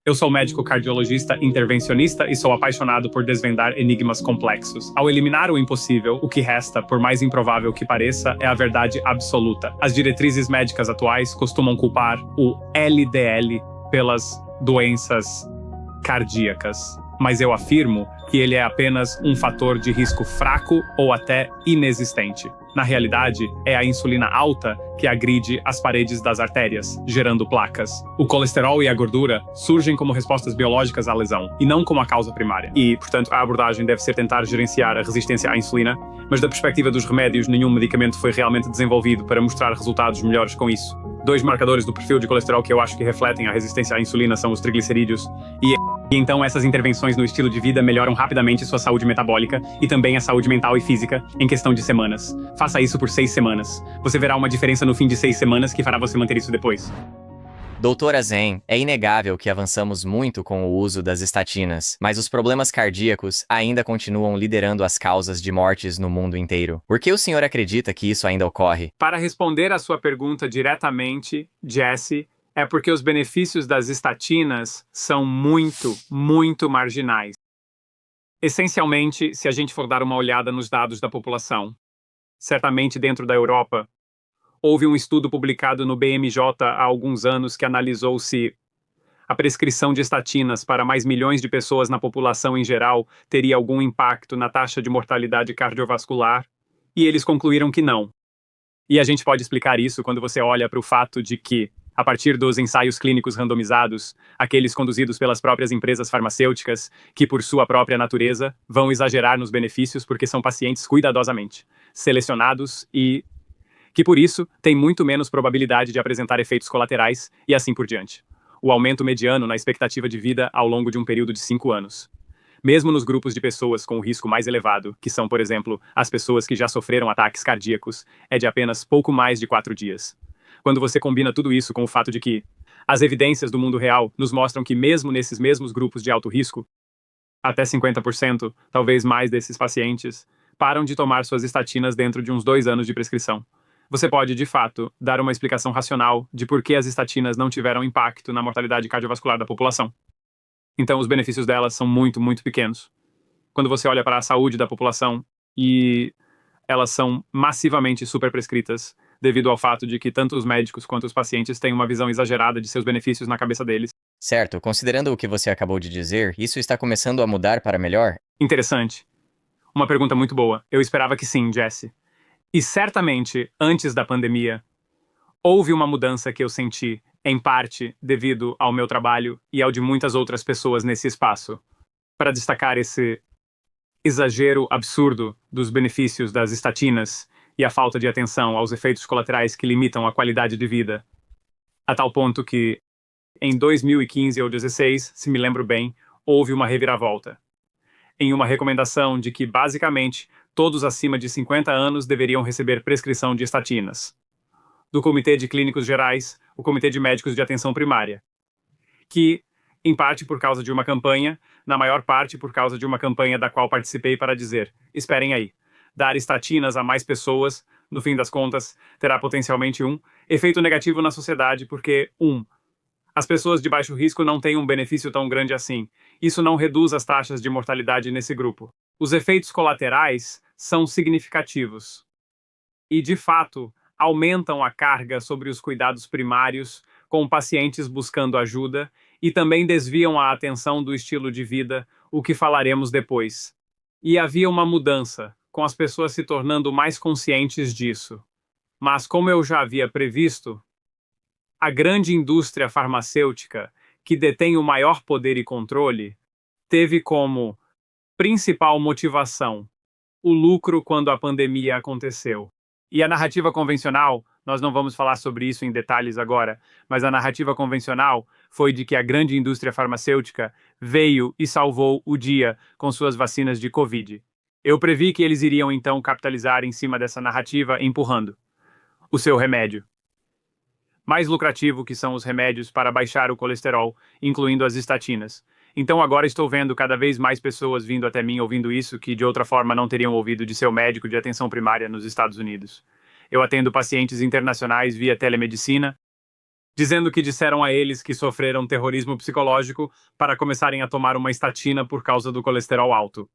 Eu sou médico cardiologista intervencionista e sou apaixonado por desvendar enigmas complexos. Ao eliminar o impossível, o que resta, por mais improvável que pareça, é a verdade absoluta. As diretrizes médicas atuais costumam culpar o LDL pelas doenças cardíacas, mas eu afirmo que ele é apenas um fator de risco fraco ou até inexistente. Na realidade, é a insulina alta que agride as paredes das artérias, gerando placas. O colesterol e a gordura surgem como respostas biológicas à lesão, e não como a causa primária. E, portanto, a abordagem deve ser tentar gerenciar a resistência à insulina, mas da perspectiva dos remédios, nenhum medicamento foi realmente desenvolvido para mostrar resultados melhores com isso. Dois marcadores do perfil de colesterol que eu acho que refletem a resistência à insulina são os triglicerídeos e então essas intervenções no estilo de vida melhoram rapidamente sua saúde metabólica e também a saúde mental e física em questão de semanas. Faça isso por 6 semanas. Você verá uma diferença no fim de 6 semanas que fará você manter isso depois. Doutora Zen, é inegável que avançamos muito com o uso das estatinas, mas os problemas cardíacos ainda continuam liderando as causas de mortes no mundo inteiro. Por que o senhor acredita que isso ainda ocorre? Para responder a sua pergunta diretamente, Jesse, é porque os benefícios das estatinas são muito marginais. Essencialmente, se a gente for dar uma olhada nos dados da população, certamente dentro da Europa, houve um estudo publicado no BMJ há alguns anos que analisou se a prescrição de estatinas para mais milhões de pessoas na população em geral teria algum impacto na taxa de mortalidade cardiovascular, e eles concluíram que não. E a gente pode explicar isso quando você olha para o fato de que, a partir dos ensaios clínicos randomizados, aqueles conduzidos pelas próprias empresas farmacêuticas, que por sua própria natureza vão exagerar nos benefícios porque são pacientes cuidadosamente selecionados e que por isso têm muito menos probabilidade de apresentar efeitos colaterais e assim por diante. O aumento mediano na expectativa de vida ao longo de um período de 5 anos. Mesmo nos grupos de pessoas com o risco mais elevado, que são, por exemplo, as pessoas que já sofreram ataques cardíacos, é de apenas pouco mais de 4 dias. Quando você combina tudo isso com o fato de que as evidências do mundo real nos mostram que mesmo nesses mesmos grupos de alto risco, até 50%, talvez mais desses pacientes, param de tomar suas estatinas dentro de uns 2 anos de prescrição. Você pode, de fato, dar uma explicação racional de por que as estatinas não tiveram impacto na mortalidade cardiovascular da população. Então, os benefícios delas são muito pequenos. Quando você olha para a saúde da população e elas são massivamente superprescritas, devido ao fato de que tanto os médicos quanto os pacientes têm uma visão exagerada de seus benefícios na cabeça deles. Certo, considerando o que você acabou de dizer, isso está começando a mudar para melhor? Interessante. Uma pergunta muito boa. Eu esperava que sim, Jesse. E certamente, antes da pandemia, houve uma mudança que eu senti, em parte devido ao meu trabalho e ao de muitas outras pessoas nesse espaço. Para destacar esse exagero absurdo dos benefícios das estatinas e a falta de atenção aos efeitos colaterais que limitam a qualidade de vida, a tal ponto que, em 2015 ou 2016, se me lembro bem, houve uma reviravolta, em uma recomendação de que, basicamente, todos acima de 50 anos deveriam receber prescrição de estatinas. Do Comitê de Clínicos Gerais, o Comitê de Médicos de Atenção Primária, que, em parte por causa de uma campanha, na maior parte por causa de uma campanha da qual participei para dizer, esperem aí, dar estatinas a mais pessoas, no fim das contas, terá potencialmente um efeito negativo na sociedade porque, as pessoas de baixo risco não têm um benefício tão grande assim. Isso não reduz as taxas de mortalidade nesse grupo. Os efeitos colaterais são significativos. E, de fato, aumentam a carga sobre os cuidados primários, com pacientes buscando ajuda, e também desviam a atenção do estilo de vida, o que falaremos depois. E havia uma mudança, com as pessoas se tornando mais conscientes disso. Mas, como eu já havia previsto, a grande indústria farmacêutica, que detém o maior poder e controle, teve como principal motivação o lucro quando a pandemia aconteceu. E a narrativa convencional, nós não vamos falar sobre isso em detalhes agora, mas a narrativa convencional foi de que a grande indústria farmacêutica veio e salvou o dia com suas vacinas de Covid. Eu previ que eles iriam então capitalizar em cima dessa narrativa empurrando o seu remédio. Mais lucrativo que são os remédios para baixar o colesterol, incluindo as estatinas. Então agora estou vendo cada vez mais pessoas vindo até mim ouvindo isso que de outra forma não teriam ouvido de seu médico de atenção primária nos Estados Unidos. Eu atendo pacientes internacionais via telemedicina dizendo que disseram a eles que sofreram terrorismo psicológico para começarem a tomar uma estatina por causa do colesterol alto.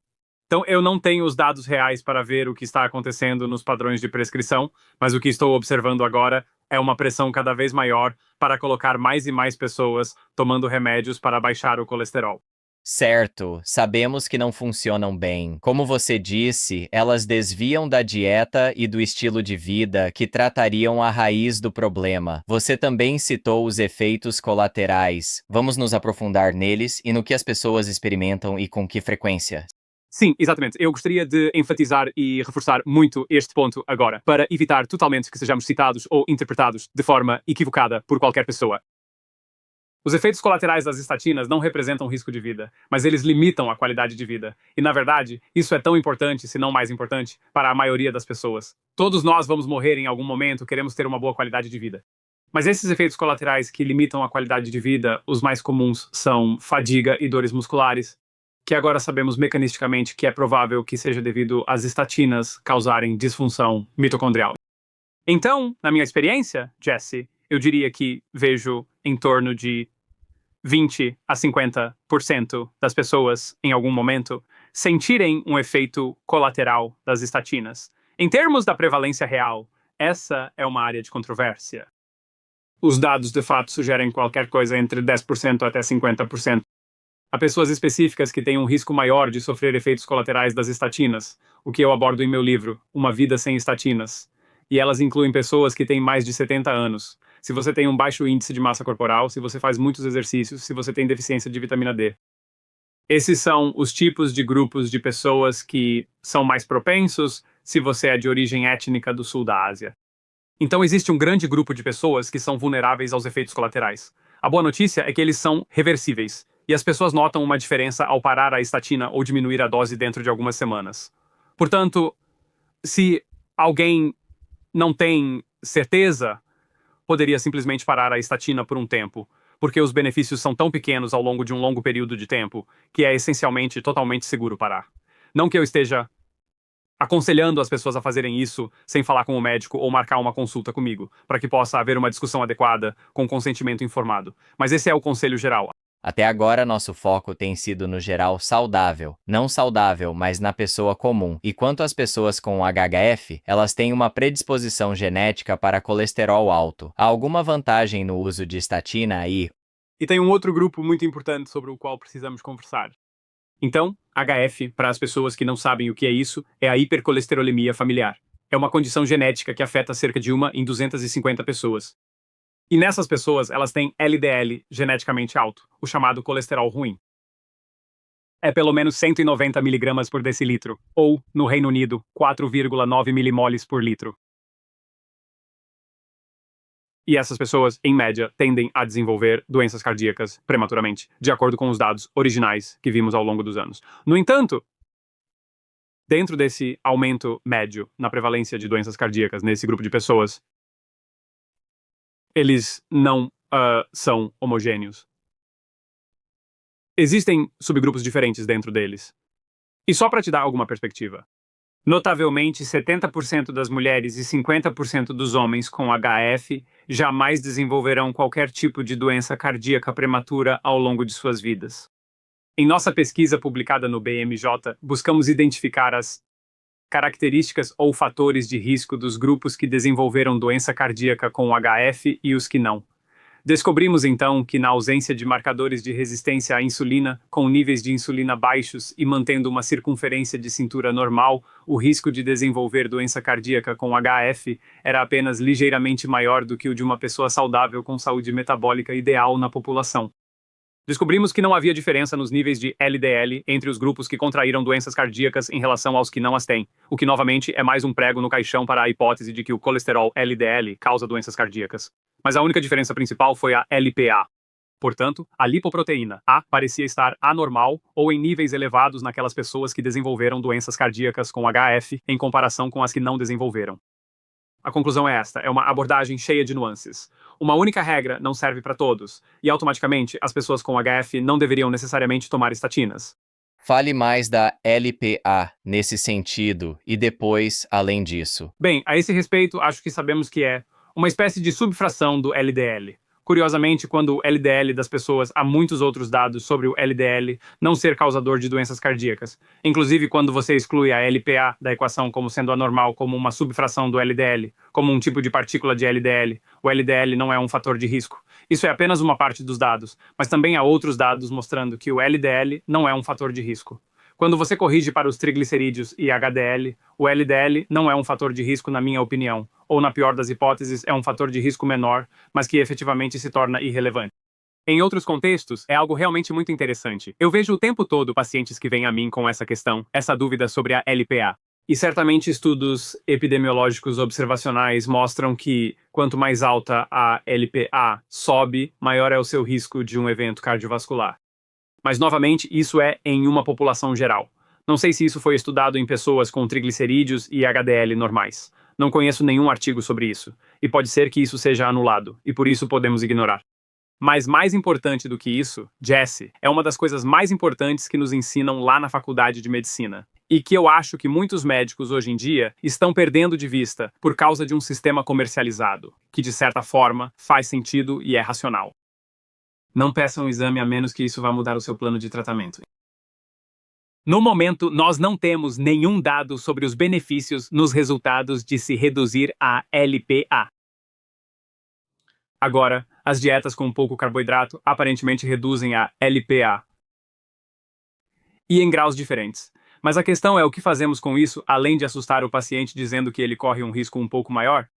Então, eu não tenho os dados reais para ver o que está acontecendo nos padrões de prescrição, mas o que estou observando agora é uma pressão cada vez maior para colocar mais e mais pessoas tomando remédios para baixar o colesterol. Certo, sabemos que não funcionam bem. Como você disse, elas desviam da dieta e do estilo de vida que tratariam a raiz do problema. Você também citou os efeitos colaterais. Vamos nos aprofundar neles e no que as pessoas experimentam e com que frequência. Sim, exatamente. Eu gostaria de enfatizar e reforçar muito este ponto agora, para evitar totalmente que sejamos citados ou interpretados de forma equivocada por qualquer pessoa. Os efeitos colaterais das estatinas não representam risco de vida, mas eles limitam a qualidade de vida. E, na verdade, isso é tão importante, se não mais importante, para a maioria das pessoas. Todos nós vamos morrer em algum momento, queremos ter uma boa qualidade de vida. Mas esses efeitos colaterais que limitam a qualidade de vida, os mais comuns são fadiga e dores musculares, que agora sabemos mecanisticamente que é provável que seja devido às estatinas causarem disfunção mitocondrial. Então, na minha experiência, Jesse, eu diria que vejo em torno de 20 a 50% das pessoas, em algum momento, sentirem um efeito colateral das estatinas. Em termos da prevalência real, essa é uma área de controvérsia. Os dados, de fato, sugerem qualquer coisa entre 10% até 50%. Há pessoas específicas que têm um risco maior de sofrer efeitos colaterais das estatinas, o que eu abordo em meu livro, Uma Vida Sem Estatinas. E elas incluem pessoas que têm mais de 70 anos. Se você tem um baixo índice de massa corporal, se você faz muitos exercícios, se você tem deficiência de vitamina D. Esses são os tipos de grupos de pessoas que são mais propensos se você é de origem étnica do sul da Ásia. Então existe um grande grupo de pessoas que são vulneráveis aos efeitos colaterais. A boa notícia é que eles são reversíveis, e as pessoas notam uma diferença ao parar a estatina ou diminuir a dose dentro de algumas semanas. Portanto, se alguém não tem certeza, poderia simplesmente parar a estatina por um tempo, porque os benefícios são tão pequenos ao longo de um longo período de tempo que é essencialmente totalmente seguro parar. Não que eu esteja aconselhando as pessoas a fazerem isso sem falar com o médico ou marcar uma consulta comigo, para que possa haver uma discussão adequada com consentimento informado. Mas esse é o conselho geral. Até agora, nosso foco tem sido no geral saudável. Não saudável, mas na pessoa comum. E quanto às pessoas com HHF, elas têm uma predisposição genética para colesterol alto. Há alguma vantagem no uso de estatina aí? E tem um outro grupo muito importante sobre o qual precisamos conversar. Então, HF, para as pessoas que não sabem o que é isso, é a hipercolesterolemia familiar. É uma condição genética que afeta cerca de 1 em 250 pessoas. E nessas pessoas, elas têm LDL geneticamente alto, o chamado colesterol ruim. É pelo menos 190 miligramas por decilitro, ou, no Reino Unido, 4,9 milimoles por litro. E essas pessoas, em média, tendem a desenvolver doenças cardíacas prematuramente, de acordo com os dados originais que vimos ao longo dos anos. No entanto, dentro desse aumento médio na prevalência de doenças cardíacas nesse grupo de pessoas, eles não são homogêneos. Existem subgrupos diferentes dentro deles. E só para te dar alguma perspectiva, notavelmente 70% das mulheres e 50% dos homens com HF jamais desenvolverão qualquer tipo de doença cardíaca prematura ao longo de suas vidas. Em nossa pesquisa publicada no BMJ, buscamos identificar as características ou fatores de risco dos grupos que desenvolveram doença cardíaca com HF e os que não. Descobrimos então que na ausência de marcadores de resistência à insulina, com níveis de insulina baixos e mantendo uma circunferência de cintura normal, o risco de desenvolver doença cardíaca com HF era apenas ligeiramente maior do que o de uma pessoa saudável com saúde metabólica ideal na população. Descobrimos que não havia diferença nos níveis de LDL entre os grupos que contraíram doenças cardíacas em relação aos que não as têm, o que novamente é mais um prego no caixão para a hipótese de que o colesterol LDL causa doenças cardíacas. Mas a única diferença principal foi a LPA. Portanto, a lipoproteína A parecia estar anormal ou em níveis elevados naquelas pessoas que desenvolveram doenças cardíacas com HF em comparação com as que não desenvolveram. A conclusão é esta, é uma abordagem cheia de nuances. Uma única regra não serve para todos, e automaticamente as pessoas com HF não deveriam necessariamente tomar estatinas. Fale mais da LPA nesse sentido e depois, além disso. Bem, a esse respeito, acho que sabemos que é uma espécie de subfração do LDL, Curiosamente, quando o LDL das pessoas, há muitos outros dados sobre o LDL não ser causador de doenças cardíacas. Inclusive, quando você exclui a LPA da equação como sendo anormal, como uma subfração do LDL, como um tipo de partícula de LDL, o LDL não é um fator de risco. Isso é apenas uma parte dos dados, mas também há outros dados mostrando que o LDL não é um fator de risco. Quando você corrige para os triglicerídeos e HDL, o LDL não é um fator de risco, na minha opinião, ou, na pior das hipóteses, é um fator de risco menor, mas que efetivamente se torna irrelevante. Em outros contextos, é algo realmente muito interessante. Eu vejo o tempo todo pacientes que vêm a mim com essa questão, essa dúvida sobre a LPA. E certamente estudos epidemiológicos observacionais mostram que quanto mais alta a LPA sobe, maior é o seu risco de um evento cardiovascular. Mas, novamente, isso é em uma população geral. Não sei se isso foi estudado em pessoas com triglicerídeos e HDL normais. Não conheço nenhum artigo sobre isso. E pode ser que isso seja anulado, e por isso podemos ignorar. Mas mais importante do que isso, Jesse, é uma das coisas mais importantes que nos ensinam lá na faculdade de medicina. E que eu acho que muitos médicos hoje em dia estão perdendo de vista por causa de um sistema comercializado, que de certa forma faz sentido e é racional. Não peçam um exame a menos que isso vá mudar o seu plano de tratamento. No momento, nós não temos nenhum dado sobre os benefícios nos resultados de se reduzir a LPA. Agora, as dietas com pouco carboidrato aparentemente reduzem a LPA. E em graus diferentes. Mas a questão é o que fazemos com isso, além de assustar o paciente dizendo que ele corre um risco um pouco maior?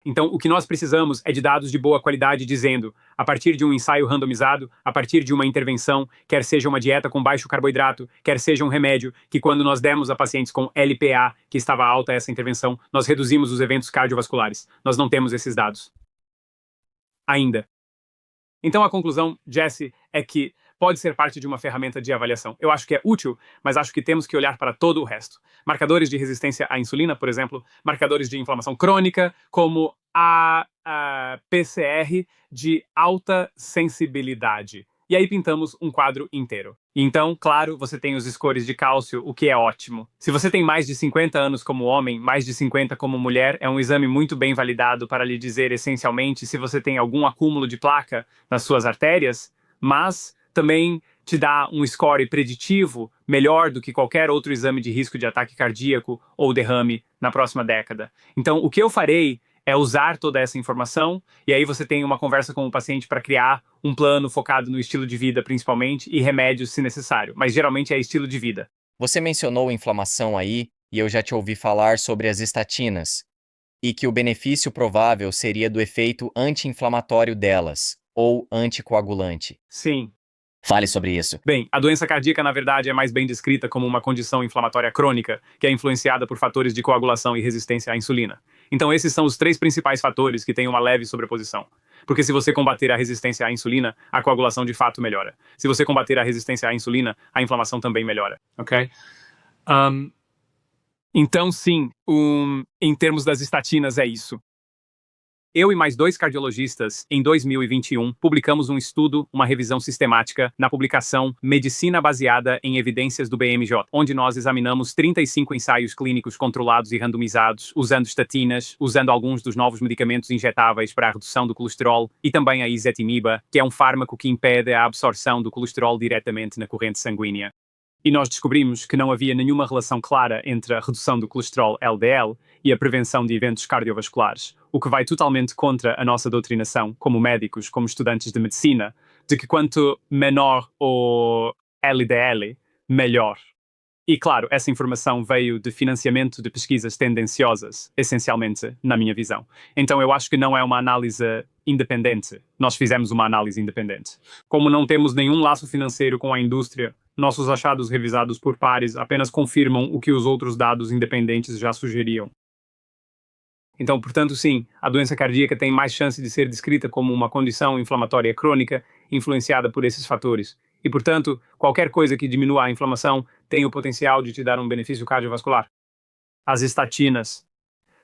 Então, o que nós precisamos é de dados de boa qualidade dizendo, a partir de um ensaio randomizado, a partir de uma intervenção, quer seja uma dieta com baixo carboidrato, quer seja um remédio, que quando nós demos a pacientes com LPA, que estava alta essa intervenção, nós reduzimos os eventos cardiovasculares. Nós não temos esses dados. Ainda. Então, a conclusão, Jesse, é que pode ser parte de uma ferramenta de avaliação. Eu acho que é útil, mas acho que temos que olhar para todo o resto. Marcadores de resistência à insulina, por exemplo, marcadores de inflamação crônica, como a PCR de alta sensibilidade. E aí pintamos um quadro inteiro. Então, claro, você tem os scores de cálcio, o que é ótimo. Se você tem mais de 50 anos como homem, mais de 50 como mulher, é um exame muito bem validado para lhe dizer essencialmente se você tem algum acúmulo de placa nas suas artérias, mas também te dá um score preditivo melhor do que qualquer outro exame de risco de ataque cardíaco ou derrame na próxima década. Então, o que eu farei é usar toda essa informação, e aí você tem uma conversa com o paciente para criar um plano focado no estilo de vida, principalmente, e remédios se necessário, mas geralmente é estilo de vida. Você mencionou inflamação aí, e eu já te ouvi falar sobre as estatinas, e que o benefício provável seria do efeito anti-inflamatório delas, ou anticoagulante. Sim. Fale sobre isso. Bem, a doença cardíaca, na verdade, é mais bem descrita como uma condição inflamatória crônica, que é influenciada por fatores de coagulação e resistência à insulina. Então, esses são os três principais fatores que têm uma leve sobreposição. Porque se você combater a resistência à insulina, a coagulação de fato melhora. Se você combater a resistência à insulina, a inflamação também melhora. Ok? Então, sim, em termos das estatinas, é isso. Eu e mais 2 cardiologistas, em 2021, publicamos um estudo, uma revisão sistemática, na publicação Medicina Baseada em Evidências do BMJ, onde nós examinamos 35 ensaios clínicos controlados e randomizados, usando estatinas, usando alguns dos novos medicamentos injetáveis para a redução do colesterol, e também a ezetimiba, que é um fármaco que impede a absorção do colesterol diretamente na corrente sanguínea. E nós descobrimos que não havia nenhuma relação clara entre a redução do colesterol LDL e a prevenção de eventos cardiovasculares, o que vai totalmente contra a nossa doutrinação, como médicos, como estudantes de medicina, de que quanto menor o LDL, melhor. E claro, essa informação veio de financiamento de pesquisas tendenciosas, essencialmente, na minha visão. Então eu acho que não é uma análise independente. Nós fizemos uma análise independente. Como não temos nenhum laço financeiro com a indústria, nossos achados revisados por pares apenas confirmam o que os outros dados independentes já sugeriam. Então, portanto, sim, a doença cardíaca tem mais chance de ser descrita como uma condição inflamatória crônica influenciada por esses fatores. E, portanto, qualquer coisa que diminua a inflamação tem o potencial de te dar um benefício cardiovascular. As estatinas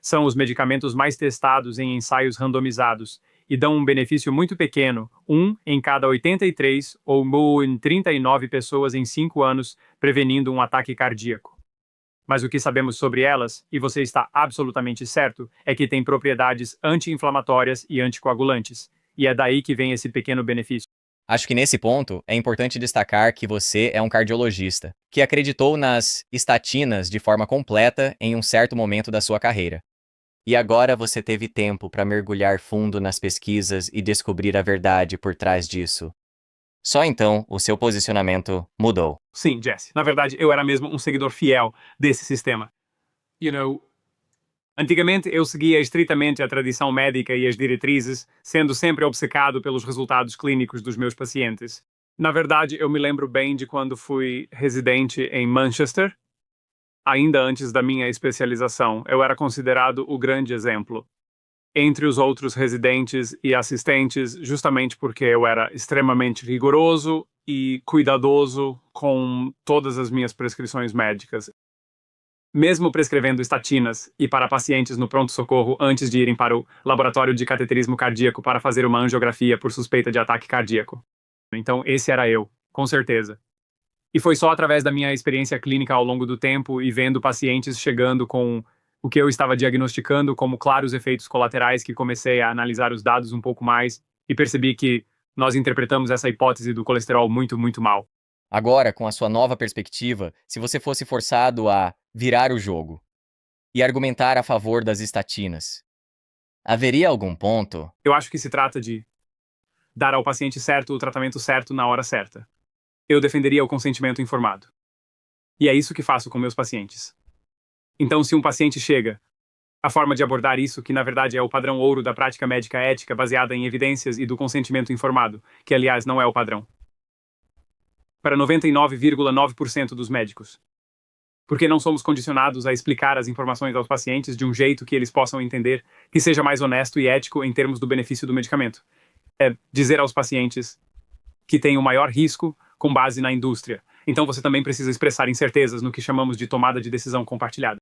são os medicamentos mais testados em ensaios randomizados e dão um benefício muito pequeno, 1 em cada 83 ou em 39 pessoas em 5 anos, prevenindo um ataque cardíaco. Mas o que sabemos sobre elas, e você está absolutamente certo, é que têm propriedades anti-inflamatórias e anticoagulantes. E é daí que vem esse pequeno benefício. Acho que nesse ponto é importante destacar que você é um cardiologista, que acreditou nas estatinas de forma completa em um certo momento da sua carreira. E agora você teve tempo para mergulhar fundo nas pesquisas e descobrir a verdade por trás disso. Só então o seu posicionamento mudou. Sim, Jesse. Na verdade, eu era mesmo um seguidor fiel desse sistema. Antigamente eu seguia estritamente a tradição médica e as diretrizes, sendo sempre obcecado pelos resultados clínicos dos meus pacientes. Na verdade, eu me lembro bem de quando fui residente em Manchester. Ainda antes da minha especialização, eu era considerado o grande exemplo entre os outros residentes e assistentes, justamente porque eu era extremamente rigoroso e cuidadoso com todas as minhas prescrições médicas. Mesmo prescrevendo estatinas e para pacientes no pronto-socorro antes de irem para o laboratório de cateterismo cardíaco para fazer uma angiografia por suspeita de ataque cardíaco. Então, esse era eu, com certeza. E foi só através da minha experiência clínica ao longo do tempo e vendo pacientes chegando com o que eu estava diagnosticando como claros efeitos colaterais que comecei a analisar os dados um pouco mais e percebi que nós interpretamos essa hipótese do colesterol muito, muito mal. Agora, com a sua nova perspectiva, se você fosse forçado a virar o jogo e argumentar a favor das estatinas, haveria algum ponto? Eu acho que se trata de dar ao paciente certo o tratamento certo na hora certa. Eu defenderia o consentimento informado. E é isso que faço com meus pacientes. Então, se um paciente chega, a forma de abordar isso, que na verdade é o padrão ouro da prática médica ética baseada em evidências e do consentimento informado, que aliás não é o padrão. Para 99,9% dos médicos. Porque não somos condicionados a explicar as informações aos pacientes de um jeito que eles possam entender, que seja mais honesto e ético em termos do benefício do medicamento. É dizer aos pacientes que tem o maior risco com base na indústria. Então você também precisa expressar incertezas no que chamamos de tomada de decisão compartilhada.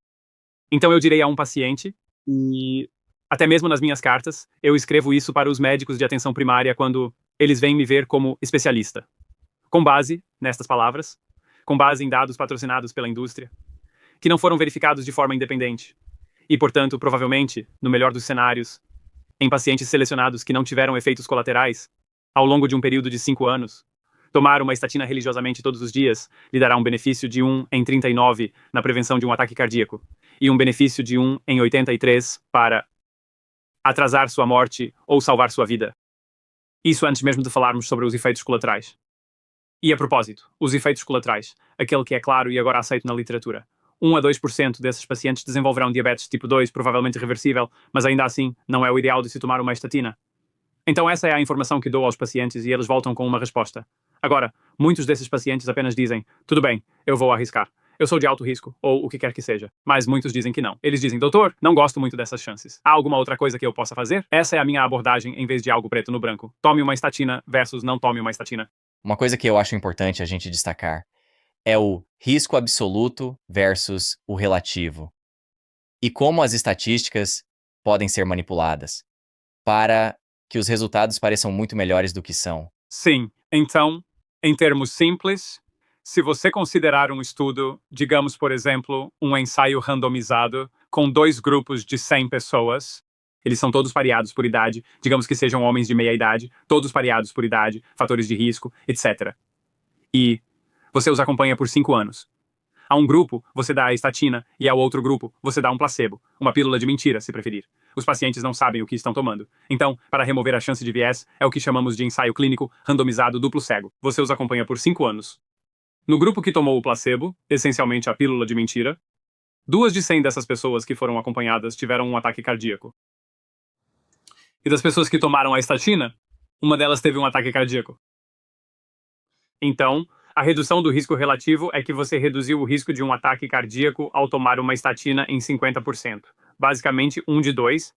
Então eu direi a um paciente, e até mesmo nas minhas cartas, eu escrevo isso para os médicos de atenção primária quando eles vêm me ver como especialista. Com base nestas palavras, com base em dados patrocinados pela indústria, que não foram verificados de forma independente. E, portanto, provavelmente, no melhor dos cenários, em pacientes selecionados que não tiveram efeitos colaterais, ao longo de um período de 5 anos, tomar uma estatina religiosamente todos os dias lhe dará um benefício de 1 em 39 na prevenção de um ataque cardíaco e um benefício de 1 em 83 para atrasar sua morte ou salvar sua vida. Isso antes mesmo de falarmos sobre os efeitos colaterais. E a propósito, os efeitos colaterais, aquele que é claro e agora aceito na literatura. 1 a 2% desses pacientes desenvolverão diabetes tipo 2, provavelmente reversível, mas ainda assim não é o ideal de se tomar uma estatina. Então essa é a informação que dou aos pacientes e eles voltam com uma resposta. Agora, muitos desses pacientes apenas dizem, tudo bem, eu vou arriscar. Eu sou de alto risco, ou o que quer que seja. Mas muitos dizem que não. Eles dizem, doutor, não gosto muito dessas chances. Há alguma outra coisa que eu possa fazer? Essa é a minha abordagem em vez de algo preto no branco. Tome uma estatina versus não tome uma estatina. Uma coisa que eu acho importante a gente destacar é o risco absoluto versus o relativo. E como as estatísticas podem ser manipuladas para que os resultados pareçam muito melhores do que são. Sim, então, em termos simples, se você considerar um estudo, digamos, por exemplo, um ensaio randomizado com 2 grupos de 100 pessoas, eles são todos pareados por idade, digamos que sejam homens de meia idade, todos pareados por idade, fatores de risco, etc. E você os acompanha por 5 anos. A um grupo, você dá a estatina, e ao outro grupo, você dá um placebo, uma pílula de mentira, se preferir. Os pacientes não sabem o que estão tomando. Então, para remover a chance de viés, é o que chamamos de ensaio clínico randomizado duplo cego. Você os acompanha por 5 anos. No grupo que tomou o placebo, essencialmente a pílula de mentira, 2 de 100 dessas pessoas que foram acompanhadas tiveram um ataque cardíaco. E das pessoas que tomaram a estatina, uma delas teve um ataque cardíaco. Então, a redução do risco relativo é que você reduziu o risco de um ataque cardíaco ao tomar uma estatina em 50%. Basicamente, 1 de 2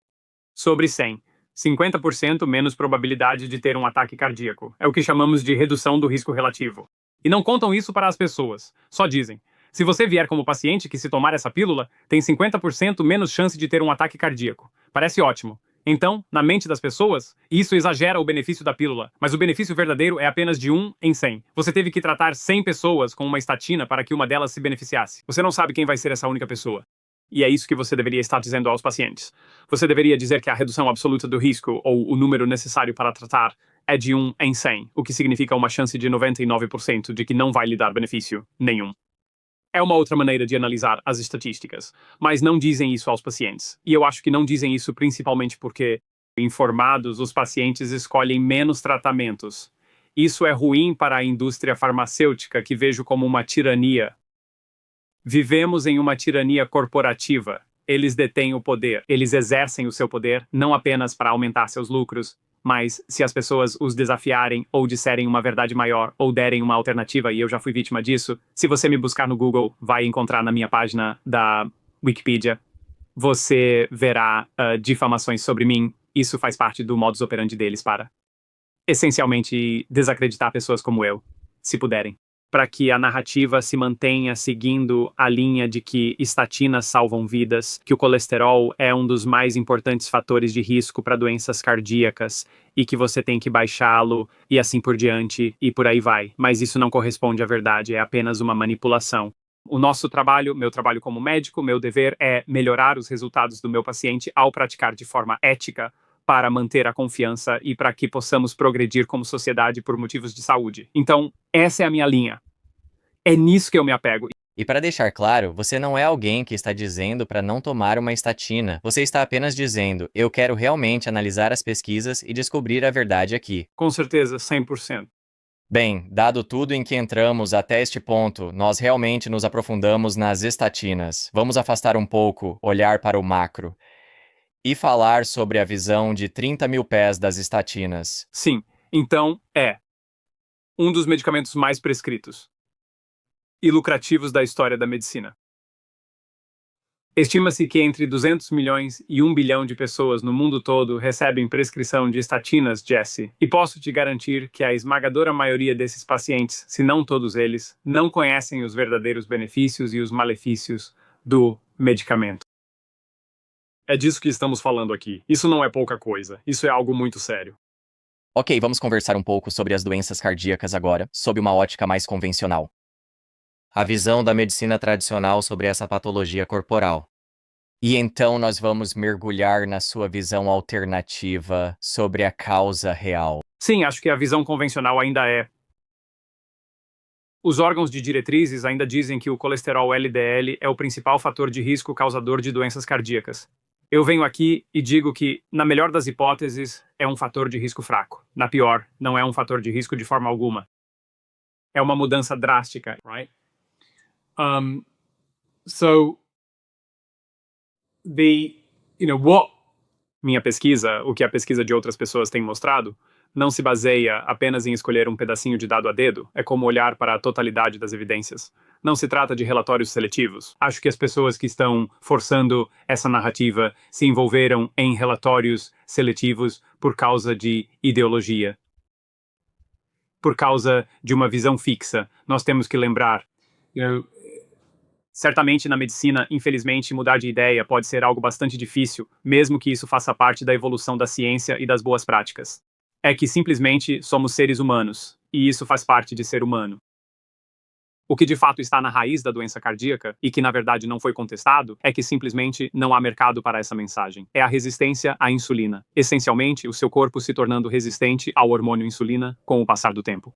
sobre 100. 50% menos probabilidade de ter um ataque cardíaco. É o que chamamos de redução do risco relativo. E não contam isso para as pessoas. Só dizem, se você vier como paciente que se tomar essa pílula, tem 50% menos chance de ter um ataque cardíaco. Parece ótimo. Então, na mente das pessoas, isso exagera o benefício da pílula, mas o benefício verdadeiro é apenas de 1 em 100. Você teve que tratar 100 pessoas com uma estatina para que uma delas se beneficiasse. Você não sabe quem vai ser essa única pessoa. E é isso que você deveria estar dizendo aos pacientes. Você deveria dizer que a redução absoluta do risco, ou o número necessário para tratar, é de 1 em 100, o que significa uma chance de 99% de que não vai lhe dar benefício nenhum. É uma outra maneira de analisar as estatísticas, mas não dizem isso aos pacientes. E eu acho que não dizem isso principalmente porque, informados, os pacientes escolhem menos tratamentos. Isso é ruim para a indústria farmacêutica, que vejo como uma tirania. Vivemos em uma tirania corporativa. Eles detêm o poder. Eles exercem o seu poder não apenas para aumentar seus lucros, mas se as pessoas os desafiarem ou disserem uma verdade maior ou derem uma alternativa, e eu já fui vítima disso, se você me buscar no Google, vai encontrar na minha página da Wikipedia, você verá difamações sobre mim. Isso faz parte do modus operandi deles para, essencialmente, desacreditar pessoas como eu, se puderem, para que a narrativa se mantenha seguindo a linha de que estatinas salvam vidas, que o colesterol é um dos mais importantes fatores de risco para doenças cardíacas e que você tem que baixá-lo e assim por diante e por aí vai. Mas isso não corresponde à verdade, é apenas uma manipulação. O nosso trabalho, meu trabalho como médico, meu dever é melhorar os resultados do meu paciente ao praticar de forma ética para manter a confiança e para que possamos progredir como sociedade por motivos de saúde. Então, essa é a minha linha. É nisso que eu me apego. E para deixar claro, você não é alguém que está dizendo para não tomar uma estatina. Você está apenas dizendo, eu quero realmente analisar as pesquisas e descobrir a verdade aqui. Com certeza, 100%. Bem, dado tudo em que entramos até este ponto, nós realmente nos aprofundamos nas estatinas. Vamos afastar um pouco, olhar para o macro e falar sobre a visão de 30 mil pés das estatinas. Sim, então é um dos medicamentos mais prescritos e lucrativos da história da medicina. Estima-se que entre 200 milhões e 1 bilhão de pessoas no mundo todo recebem prescrição de estatinas, Jesse, e posso te garantir que a esmagadora maioria desses pacientes, se não todos eles, não conhecem os verdadeiros benefícios e os malefícios do medicamento. É disso que estamos falando aqui. Isso não é pouca coisa. Isso é algo muito sério. Ok, vamos conversar um pouco sobre as doenças cardíacas agora, sob uma ótica mais convencional. A visão da medicina tradicional sobre essa patologia corporal. E então nós vamos mergulhar na sua visão alternativa sobre a causa real. Sim, acho que a visão convencional ainda é. Os órgãos de diretrizes ainda dizem que o colesterol LDL é o principal fator de risco causador de doenças cardíacas. Eu venho aqui e digo que, na melhor das hipóteses, é um fator de risco fraco. Na pior, não é um fator de risco de forma alguma. É uma mudança drástica, right? So, minha pesquisa, o que a pesquisa de outras pessoas tem mostrado, não se baseia apenas em escolher um pedacinho de dado a dedo, é como olhar para a totalidade das evidências. Não se trata de relatórios seletivos. Acho que as pessoas que estão forçando essa narrativa se envolveram em relatórios seletivos por causa de ideologia. Por causa de uma visão fixa. Nós temos que lembrar. Certamente na medicina, infelizmente, mudar de ideia pode ser algo bastante difícil, mesmo que isso faça parte da evolução da ciência e das boas práticas. É que simplesmente somos seres humanos, e isso faz parte de ser humano. O que de fato está na raiz da doença cardíaca, e que na verdade não foi contestado, é que simplesmente não há mercado para essa mensagem. É a resistência à insulina. Essencialmente, o seu corpo se tornando resistente ao hormônio insulina com o passar do tempo.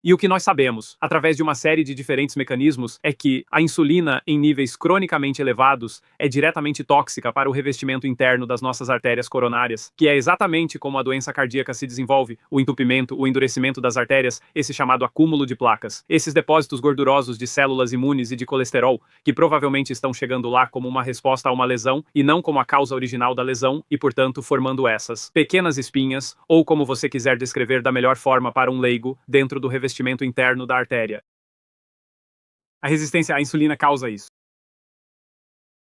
E o que nós sabemos, através de uma série de diferentes mecanismos, é que a insulina em níveis cronicamente elevados é diretamente tóxica para o revestimento interno das nossas artérias coronárias, que é exatamente como a doença cardíaca se desenvolve, o entupimento, o endurecimento das artérias, esse chamado acúmulo de placas. Esses depósitos gordurosos de células imunes e de colesterol, que provavelmente estão chegando lá como uma resposta a uma lesão e não como a causa original da lesão, e portanto formando essas pequenas espinhas, ou como você quiser descrever da melhor forma para um leigo, dentro do revestimento interno da artéria. A resistência à insulina causa isso.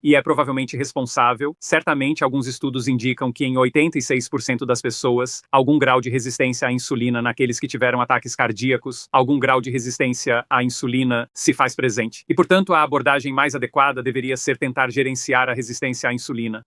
E é provavelmente responsável. Certamente, alguns estudos indicam que em 86% das pessoas, algum grau de resistência à insulina naqueles que tiveram ataques cardíacos, algum grau de resistência à insulina se faz presente. E, portanto, a abordagem mais adequada deveria ser tentar gerenciar a resistência à insulina.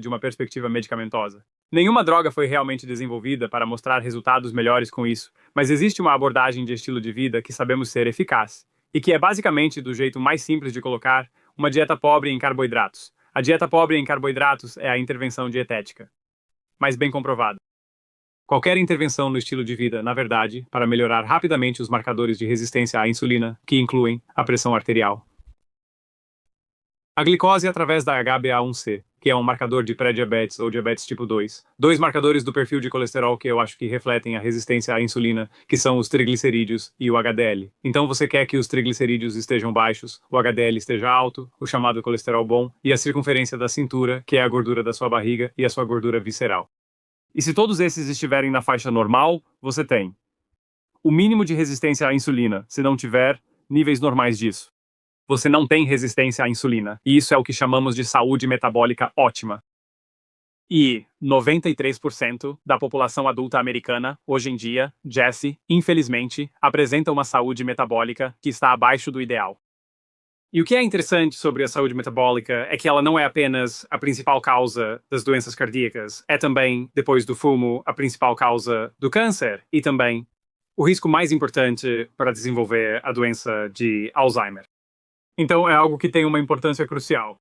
de uma perspectiva medicamentosa. Nenhuma droga foi realmente desenvolvida para mostrar resultados melhores com isso, mas existe uma abordagem de estilo de vida que sabemos ser eficaz, e que é basicamente, do jeito mais simples de colocar, uma dieta pobre em carboidratos. A dieta pobre em carboidratos é a intervenção dietética, mas bem comprovada. Qualquer intervenção no estilo de vida, na verdade, para melhorar rapidamente os marcadores de resistência à insulina, que incluem a pressão arterial. A glicose através da HbA1c, que é um marcador de pré-diabetes ou diabetes tipo 2. Dois marcadores do perfil de colesterol que eu acho que refletem a resistência à insulina, que são os triglicerídeos e o HDL. Então você quer que os triglicerídeos estejam baixos, o HDL esteja alto, o chamado colesterol bom, e a circunferência da cintura, que é a gordura da sua barriga e a sua gordura visceral. E se todos esses estiverem na faixa normal, você tem o mínimo de resistência à insulina. Se não tiver, níveis normais disso. Você não tem resistência à insulina. E isso é o que chamamos de saúde metabólica ótima. E 93% da população adulta americana, hoje em dia, Jesse, infelizmente, apresenta uma saúde metabólica que está abaixo do ideal. E o que é interessante sobre a saúde metabólica é que ela não é apenas a principal causa das doenças cardíacas, é também, depois do fumo, a principal causa do câncer e também o risco mais importante para desenvolver a doença de Alzheimer. Então é algo que tem uma importância crucial.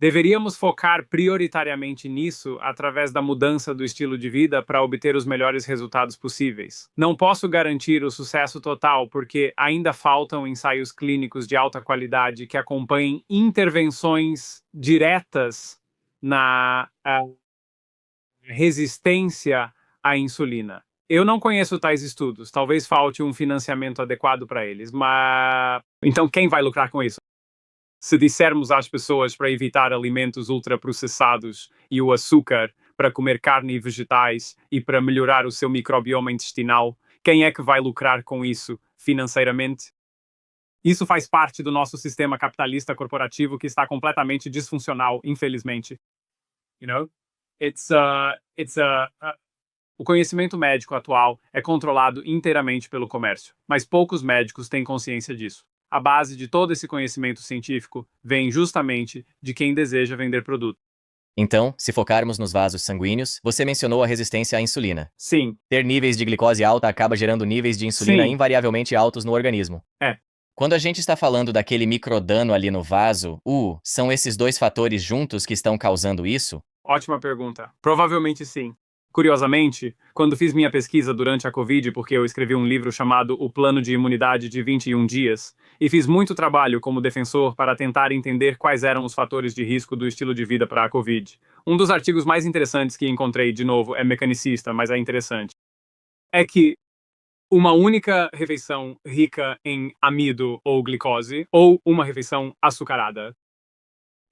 Deveríamos focar prioritariamente nisso através da mudança do estilo de vida para obter os melhores resultados possíveis. Não posso garantir o sucesso total porque ainda faltam ensaios clínicos de alta qualidade que acompanhem intervenções diretas na resistência à insulina. Eu não conheço tais estudos, talvez falte um financiamento adequado para eles, mas então quem vai lucrar com isso? Se dissermos às pessoas para evitar alimentos ultraprocessados e o açúcar, para comer carne e vegetais e para melhorar o seu microbioma intestinal, quem é que vai lucrar com isso financeiramente? Isso faz parte do nosso sistema capitalista corporativo que está completamente disfuncional, infelizmente. You know? O conhecimento médico atual é controlado inteiramente pelo comércio, mas poucos médicos têm consciência disso. A base de todo esse conhecimento científico vem justamente de quem deseja vender produto. Então, se focarmos nos vasos sanguíneos, você mencionou a resistência à insulina. Sim. Ter níveis de glicose alta acaba gerando níveis de insulina Sim. invariavelmente altos no organismo. É. Quando a gente está falando daquele microdano ali no vaso, são esses dois fatores juntos que estão causando isso? Ótima pergunta. Provavelmente sim. Curiosamente, quando fiz minha pesquisa durante a Covid, porque eu escrevi um livro chamado O Plano de Imunidade de 21 Dias, e fiz muito trabalho como defensor para tentar entender quais eram os fatores de risco do estilo de vida para a Covid. Um dos artigos mais interessantes que encontrei, de novo, é mecanicista, mas é interessante. É que uma única refeição rica em amido ou glicose, ou uma refeição açucarada.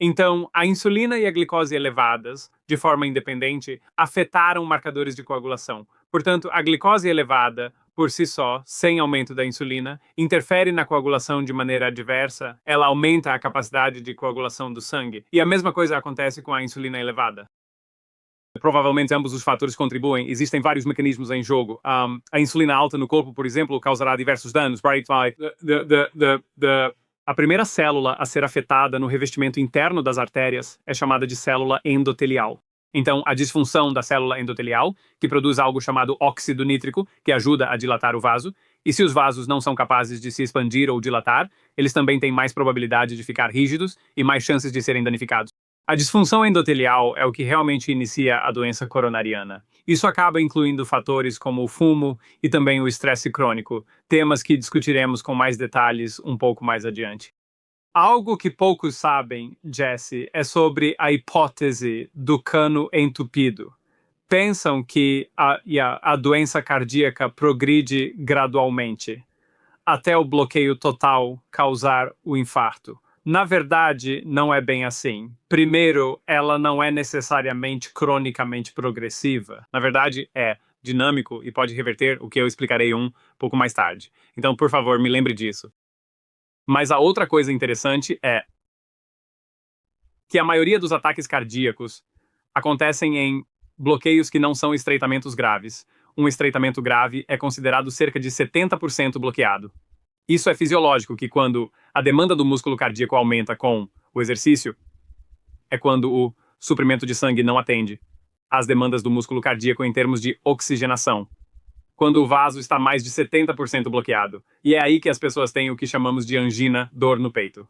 Então, a insulina e a glicose elevadas, de forma independente, afetaram marcadores de coagulação. Portanto, a glicose elevada, por si só, sem aumento da insulina, interfere na coagulação de maneira adversa, ela aumenta a capacidade de coagulação do sangue. E a mesma coisa acontece com a insulina elevada. Provavelmente ambos os fatores contribuem. Existem vários mecanismos em jogo. A insulina alta no corpo, por exemplo, causará diversos danos. A primeira célula a ser afetada no revestimento interno das artérias é chamada de célula endotelial. Então, a disfunção da célula endotelial, que produz algo chamado óxido nítrico, que ajuda a dilatar o vaso, e se os vasos não são capazes de se expandir ou dilatar, eles também têm mais probabilidade de ficar rígidos e mais chances de serem danificados. A disfunção endotelial é o que realmente inicia a doença coronariana. Isso acaba incluindo fatores como o fumo e também o estresse crônico, temas que discutiremos com mais detalhes um pouco mais adiante. Algo que poucos sabem, Jesse, é sobre a hipótese do cano entupido. Pensam que a doença cardíaca progride gradualmente, até o bloqueio total causar o infarto. Na verdade, não é bem assim. Primeiro, ela não é necessariamente cronicamente progressiva. Na verdade, é dinâmico e pode reverter, o que eu explicarei um pouco mais tarde. Então, por favor, me lembre disso. Mas a outra coisa interessante é que a maioria dos ataques cardíacos acontecem em bloqueios que não são estreitamentos graves. Um estreitamento grave é considerado cerca de 70% bloqueado. Isso é fisiológico, que quando a demanda do músculo cardíaco aumenta com o exercício, é quando o suprimento de sangue não atende às demandas do músculo cardíaco em termos de oxigenação, quando o vaso está mais de 70% bloqueado. E é aí que as pessoas têm o que chamamos de angina, dor no peito.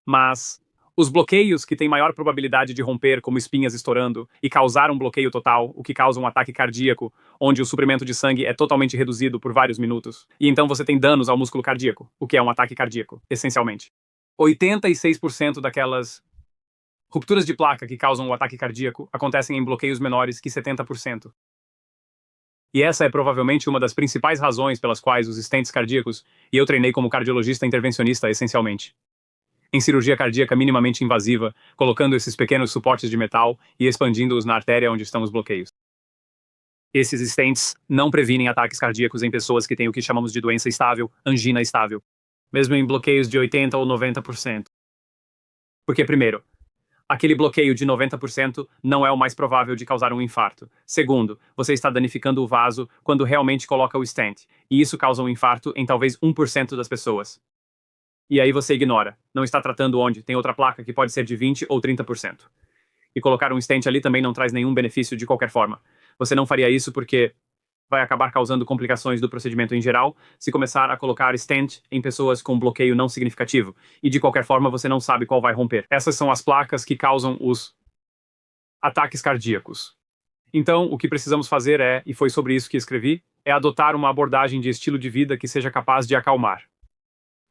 Mas os bloqueios que têm maior probabilidade de romper, como espinhas estourando, e causar um bloqueio total, o que causa um ataque cardíaco, onde o suprimento de sangue é totalmente reduzido por vários minutos, e então você tem danos ao músculo cardíaco, o que é um ataque cardíaco, essencialmente. 86% daquelas rupturas de placa que causam o ataque cardíaco acontecem em bloqueios menores que 70%. E essa é provavelmente uma das principais razões pelas quais os stents cardíacos, e eu treinei como cardiologista intervencionista essencialmente, em cirurgia cardíaca minimamente invasiva, colocando esses pequenos suportes de metal e expandindo-os na artéria onde estão os bloqueios. Esses stents não previnem ataques cardíacos em pessoas que têm o que chamamos de doença estável, angina estável, mesmo em bloqueios de 80% ou 90%. Porque, primeiro, aquele bloqueio de 90% não é o mais provável de causar um infarto. Segundo, você está danificando o vaso quando realmente coloca o stent, e isso causa um infarto em talvez 1% das pessoas. E aí você ignora, não está tratando onde tem outra placa que pode ser de 20% ou 30%. E colocar um stent ali também não traz nenhum benefício de qualquer forma. Você não faria isso porque vai acabar causando complicações do procedimento em geral se começar a colocar stent em pessoas com bloqueio não significativo. E de qualquer forma você não sabe qual vai romper. Essas são as placas que causam os ataques cardíacos. Então, o que precisamos fazer e foi sobre isso que escrevi, é adotar uma abordagem de estilo de vida que seja capaz de acalmar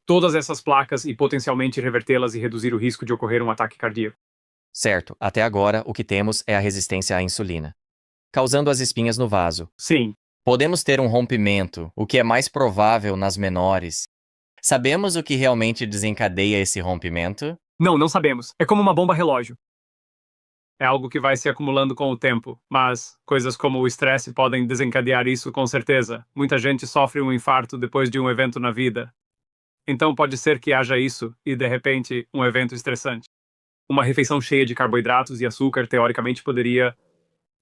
todas essas placas e potencialmente revertê-las e reduzir o risco de ocorrer um ataque cardíaco. Certo, até agora o que temos é a resistência à insulina, causando as espinhas no vaso. Sim. Podemos ter um rompimento, o que é mais provável nas menores. Sabemos o que realmente desencadeia esse rompimento? Não sabemos. É como uma bomba relógio. É algo que vai se acumulando com o tempo, mas coisas como o estresse podem desencadear isso com certeza. Muita gente sofre um infarto depois de um evento na vida. Então pode ser que haja isso e, de repente, um evento estressante. Uma refeição cheia de carboidratos e açúcar, teoricamente, poderia,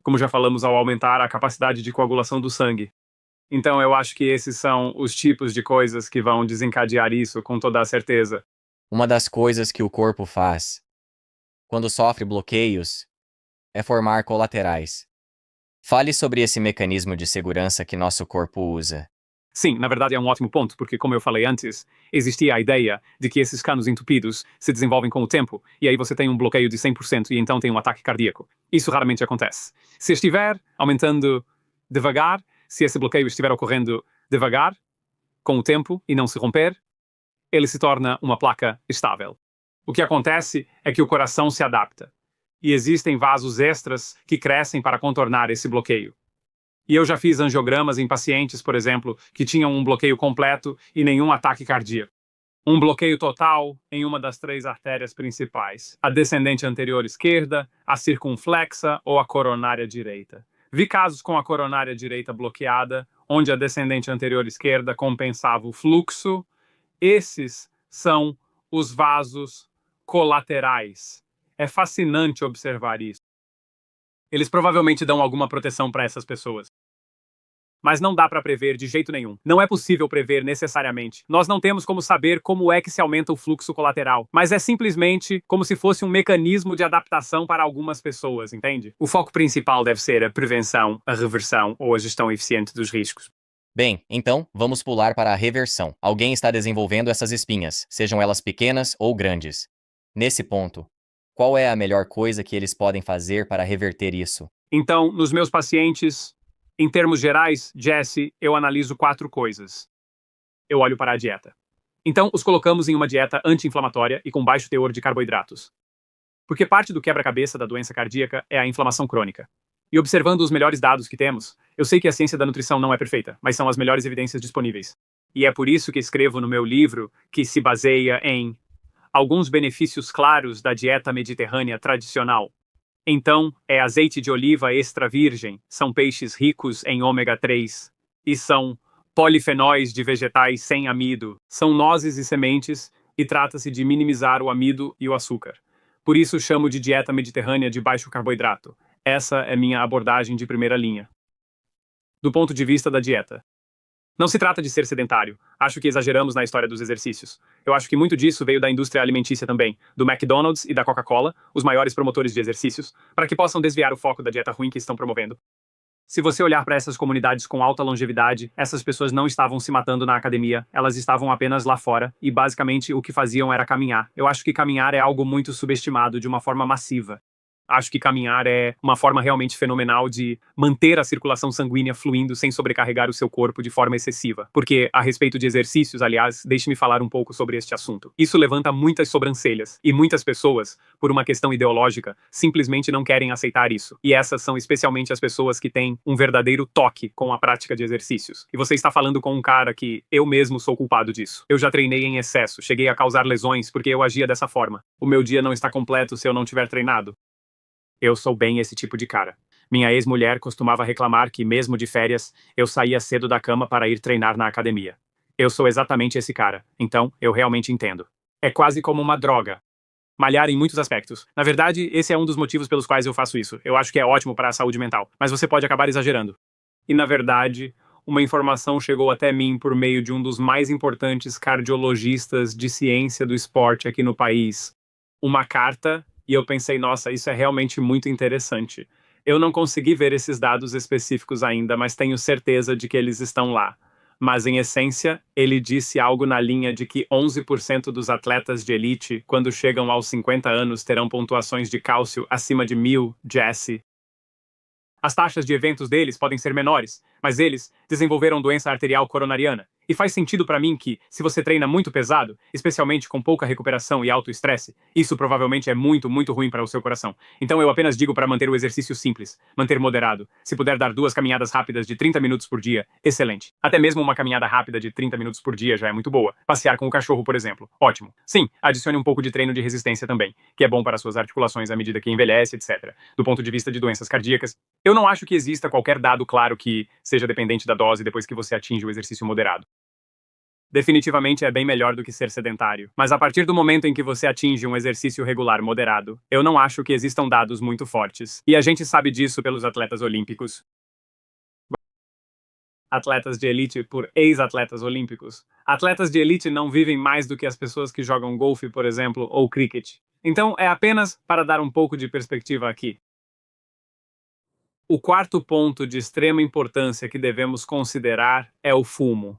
como já falamos, ao aumentar a capacidade de coagulação do sangue. Então eu acho que esses são os tipos de coisas que vão desencadear isso com toda a certeza. Uma das coisas que o corpo faz, quando sofre bloqueios, é formar colaterais. Fale sobre esse mecanismo de segurança que nosso corpo usa. Sim, na verdade é um ótimo ponto, porque, como eu falei antes, existia a ideia de que esses canos entupidos se desenvolvem com o tempo, e aí você tem um bloqueio de 100% e então tem um ataque cardíaco. Isso raramente acontece. Se estiver aumentando devagar, se esse bloqueio estiver ocorrendo devagar, com o tempo, e não se romper, ele se torna uma placa estável. O que acontece é que o coração se adapta, e existem vasos extras que crescem para contornar esse bloqueio. E eu já fiz angiogramas em pacientes, por exemplo, que tinham um bloqueio completo e nenhum ataque cardíaco. Um bloqueio total em uma das 3 artérias principais, a descendente anterior esquerda, a circunflexa ou a coronária direita. Vi casos com a coronária direita bloqueada, onde a descendente anterior esquerda compensava o fluxo. Esses são os vasos colaterais. É fascinante observar isso. Eles provavelmente dão alguma proteção para essas pessoas. Mas não dá para prever de jeito nenhum. Não é possível prever necessariamente. Nós não temos como saber como é que se aumenta o fluxo colateral, mas é simplesmente como se fosse um mecanismo de adaptação para algumas pessoas, entende? O foco principal deve ser a prevenção, a reversão ou a gestão eficiente dos riscos. Bem, então, vamos pular para a reversão. Alguém está desenvolvendo essas espinhas, sejam elas pequenas ou grandes. Nesse ponto, qual é a melhor coisa que eles podem fazer para reverter isso? Então, nos meus pacientes, em termos gerais, Jesse, eu analiso 4 coisas. Eu olho para a dieta. Então, os colocamos em uma dieta anti-inflamatória e com baixo teor de carboidratos. Porque parte do quebra-cabeça da doença cardíaca é a inflamação crônica. E observando os melhores dados que temos, eu sei que a ciência da nutrição não é perfeita, mas são as melhores evidências disponíveis. E é por isso que escrevo no meu livro, que se baseia em alguns benefícios claros da dieta mediterrânea tradicional. Então, é azeite de oliva extra virgem, são peixes ricos em ômega 3, e são polifenóis de vegetais sem amido, são nozes e sementes, e trata-se de minimizar o amido e o açúcar. Por isso chamo de dieta mediterrânea de baixo carboidrato. Essa é minha abordagem de primeira linha. Do ponto de vista da dieta, Não se trata de ser sedentário. Acho que exageramos na história dos exercícios. Eu acho que muito disso veio da indústria alimentícia também, do McDonald's e da Coca-Cola, os maiores promotores de exercícios, para que possam desviar o foco da dieta ruim que estão promovendo. Se você olhar para essas comunidades com alta longevidade, essas pessoas não estavam se matando na academia, elas estavam apenas lá fora, e basicamente o que faziam era caminhar. Eu acho que caminhar é algo muito subestimado de uma forma massiva. Acho que caminhar é uma forma realmente fenomenal de manter a circulação sanguínea fluindo sem sobrecarregar o seu corpo de forma excessiva. Porque, a respeito de exercícios, aliás, deixe-me falar um pouco sobre este assunto. Isso levanta muitas sobrancelhas, e muitas pessoas, por uma questão ideológica, simplesmente não querem aceitar isso. E essas são especialmente as pessoas que têm um verdadeiro toque com a prática de exercícios. E você está falando com um cara que eu mesmo sou culpado disso. Eu já treinei em excesso, cheguei a causar lesões porque eu agia dessa forma. O meu dia não está completo se eu não tiver treinado. Eu sou bem esse tipo de cara. Minha ex-mulher costumava reclamar que, mesmo de férias, eu saía cedo da cama para ir treinar na academia. Eu sou exatamente esse cara, então eu realmente entendo. É quase como uma droga. Malhar em muitos aspectos. Na verdade, esse é um dos motivos pelos quais eu faço isso. Eu acho que é ótimo para a saúde mental, mas você pode acabar exagerando. E, na verdade, uma informação chegou até mim por meio de um dos mais importantes cardiologistas de ciência do esporte aqui no país. Uma carta. E eu pensei, nossa, isso é realmente muito interessante. Eu não consegui ver esses dados específicos ainda, mas tenho certeza de que eles estão lá. Mas, em essência, ele disse algo na linha de que 11% dos atletas de elite, quando chegam aos 50 anos, terão pontuações de cálcio acima de 1000, Jesse. As taxas de eventos deles podem ser menores, mas eles desenvolveram doença arterial coronariana. E faz sentido para mim que, se você treina muito pesado, especialmente com pouca recuperação e alto estresse, isso provavelmente é muito, muito ruim para o seu coração. Então eu apenas digo para manter o exercício simples, manter moderado. Se puder dar 2 caminhadas rápidas de 30 minutos por dia, excelente. Até mesmo uma caminhada rápida de 30 minutos por dia já é muito boa. Passear com o cachorro, por exemplo, ótimo. Sim, adicione um pouco de treino de resistência também, que é bom para suas articulações à medida que envelhece, etc. Do ponto de vista de doenças cardíacas, eu não acho que exista qualquer dado claro que seja dependente da dose depois que você atinge o exercício moderado. Definitivamente é bem melhor do que ser sedentário. Mas a partir do momento em que você atinge um exercício regular moderado, eu não acho que existam dados muito fortes. E a gente sabe disso pelos atletas olímpicos. Atletas de elite por ex-atletas olímpicos. Atletas de elite não vivem mais do que as pessoas que jogam golfe, por exemplo, ou cricket. Então é apenas para dar um pouco de perspectiva aqui. O quarto ponto de extrema importância que devemos considerar é o fumo.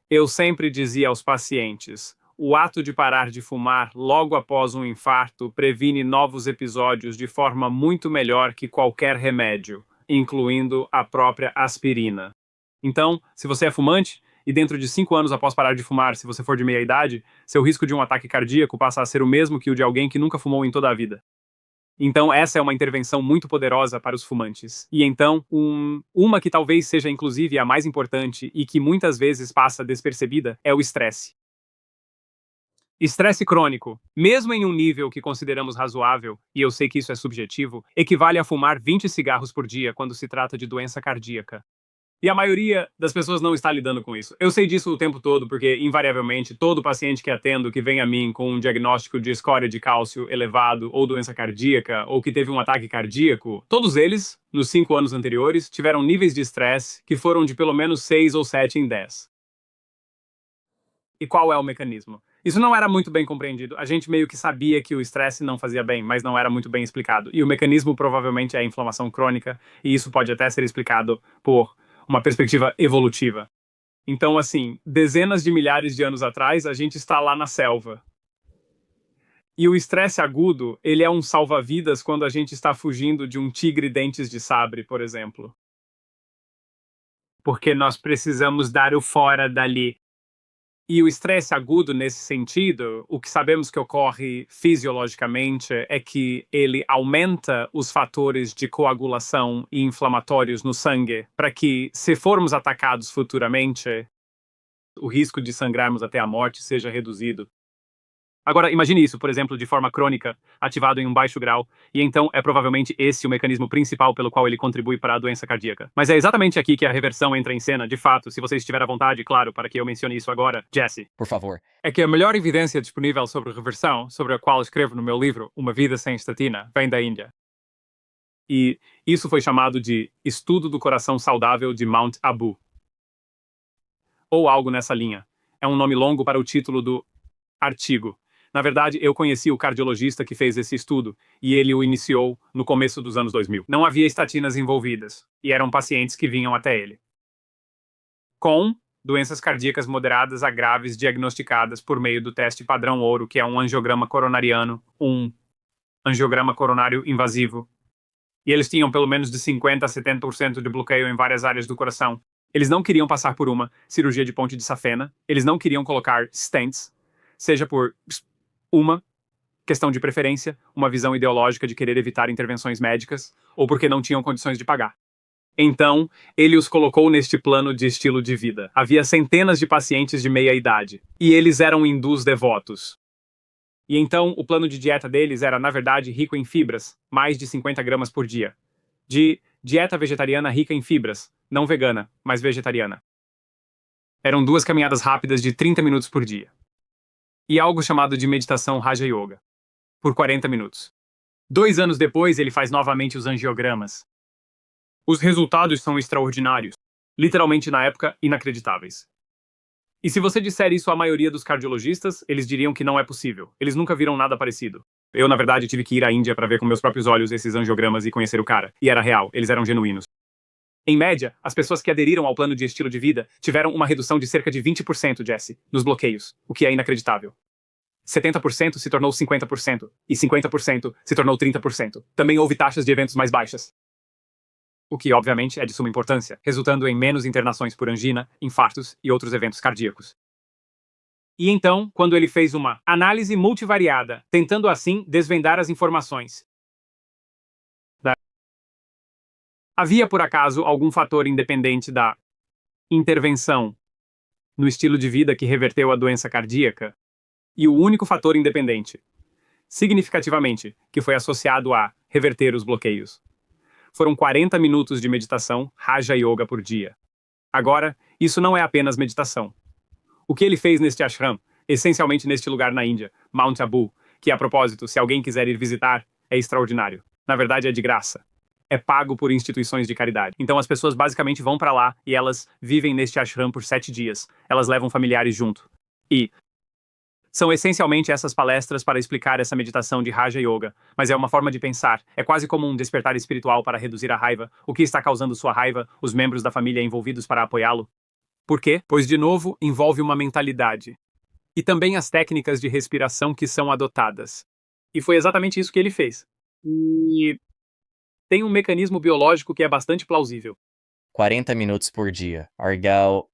Eu sempre dizia aos pacientes: o ato de parar de fumar logo após um infarto previne novos episódios de forma muito melhor que qualquer remédio, incluindo a própria aspirina. Então, se você é fumante, e dentro de 5 anos após parar de fumar, se você for de meia idade, seu risco de um ataque cardíaco passa a ser o mesmo que o de alguém que nunca fumou em toda a vida. Então, essa é uma intervenção muito poderosa para os fumantes. E então, uma que talvez seja inclusive a mais importante e que muitas vezes passa despercebida é o estresse. Estresse crônico, mesmo em um nível que consideramos razoável, e eu sei que isso é subjetivo, equivale a fumar 20 cigarros por dia quando se trata de doença cardíaca. E a maioria das pessoas não está lidando com isso. Eu sei disso o tempo todo, porque, invariavelmente, todo paciente que atendo que vem a mim com um diagnóstico de escória de cálcio elevado, ou doença cardíaca, ou que teve um ataque cardíaco, todos eles, nos 5 anos anteriores, tiveram níveis de estresse que foram de pelo menos 6 ou 7 em 10. E qual é o mecanismo? Isso não era muito bem compreendido. A gente meio que sabia que o estresse não fazia bem, mas não era muito bem explicado. E o mecanismo provavelmente é a inflamação crônica, e isso pode até ser explicado por uma perspectiva evolutiva. Então, assim, dezenas de milhares de anos atrás, a gente está lá na selva. E o estresse agudo, ele é um salva-vidas quando a gente está fugindo de um tigre dentes de sabre, por exemplo. Porque nós precisamos dar o fora dali. E o estresse agudo, nesse sentido, o que sabemos que ocorre fisiologicamente é que ele aumenta os fatores de coagulação e inflamatórios no sangue, para que, se formos atacados futuramente, o risco de sangrarmos até a morte seja reduzido. Agora, imagine isso, por exemplo, de forma crônica, ativado em um baixo grau, e então é provavelmente esse o mecanismo principal pelo qual ele contribui para a doença cardíaca. Mas é exatamente aqui que a reversão entra em cena, de fato, se você estiver à vontade, claro, para que eu mencione isso agora, Jesse. Por favor. É que a melhor evidência disponível sobre reversão, sobre a qual escrevo no meu livro, Uma Vida Sem Estatina, vem da Índia. E isso foi chamado de Estudo do Coração Saudável de Mount Abu. ou algo nessa linha. É um nome longo para o título do artigo. Na verdade, eu conheci o cardiologista que fez esse estudo, e ele o iniciou no começo dos anos 2000. Não havia estatinas envolvidas, e eram pacientes que vinham até ele com doenças cardíacas moderadas a graves diagnosticadas por meio do teste padrão ouro, que é um angiograma coronariano, um angiograma coronário invasivo. E eles tinham pelo menos de 50% a 70% de bloqueio em várias áreas do coração. Eles não queriam passar por uma cirurgia de ponte de safena, eles não queriam colocar stents, seja por uma questão de preferência, uma visão ideológica de querer evitar intervenções médicas, ou porque não tinham condições de pagar. Então, ele os colocou neste plano de estilo de vida. Havia centenas de pacientes de meia idade, e eles eram hindus devotos. E então, o plano de dieta deles era, na verdade, rico em fibras, mais de 50 gramas por dia. De dieta vegetariana rica em fibras, não vegana, mas vegetariana. Eram 2 caminhadas rápidas de 30 minutos por dia. E algo chamado de meditação Raja Yoga, por 40 minutos. 2 anos depois, ele faz novamente os angiogramas. Os resultados são extraordinários, literalmente na época, inacreditáveis. E se você disser isso à maioria dos cardiologistas, eles diriam que não é possível. Eles nunca viram nada parecido. Eu, na verdade, tive que ir à Índia para ver com meus próprios olhos esses angiogramas e conhecer o cara. E era real, eles eram genuínos. Em média, as pessoas que aderiram ao plano de estilo de vida tiveram uma redução de cerca de 20%, Jesse, nos bloqueios, o que é inacreditável. 70% se tornou 50%, e 50% se tornou 30%. Também houve taxas de eventos mais baixas, o que obviamente é de suma importância, resultando em menos internações por angina, infartos e outros eventos cardíacos. E então, quando ele fez uma análise multivariada, tentando assim desvendar as informações, havia por acaso algum fator independente da intervenção no estilo de vida que reverteu a doença cardíaca? E o único fator independente, significativamente, que foi associado a reverter os bloqueios, foram 40 minutos de meditação Raja Yoga por dia. Agora, isso não é apenas meditação. O que ele fez neste ashram, essencialmente neste lugar na Índia, Mount Abu, que, a propósito, se alguém quiser ir visitar, é extraordinário. Na verdade, é de graça. É pago por instituições de caridade. Então as pessoas basicamente vão para lá e elas vivem neste ashram por 7 dias. Elas levam familiares junto. E são essencialmente essas palestras para explicar essa meditação de Raja Yoga, mas é uma forma de pensar, é quase como um despertar espiritual para reduzir a raiva, o que está causando sua raiva, os membros da família envolvidos para apoiá-lo. Por quê? Pois, de novo, envolve uma mentalidade. E também as técnicas de respiração que são adotadas. E foi exatamente isso que ele fez. E tem um mecanismo biológico que é bastante plausível. 40 minutos por dia. Argal.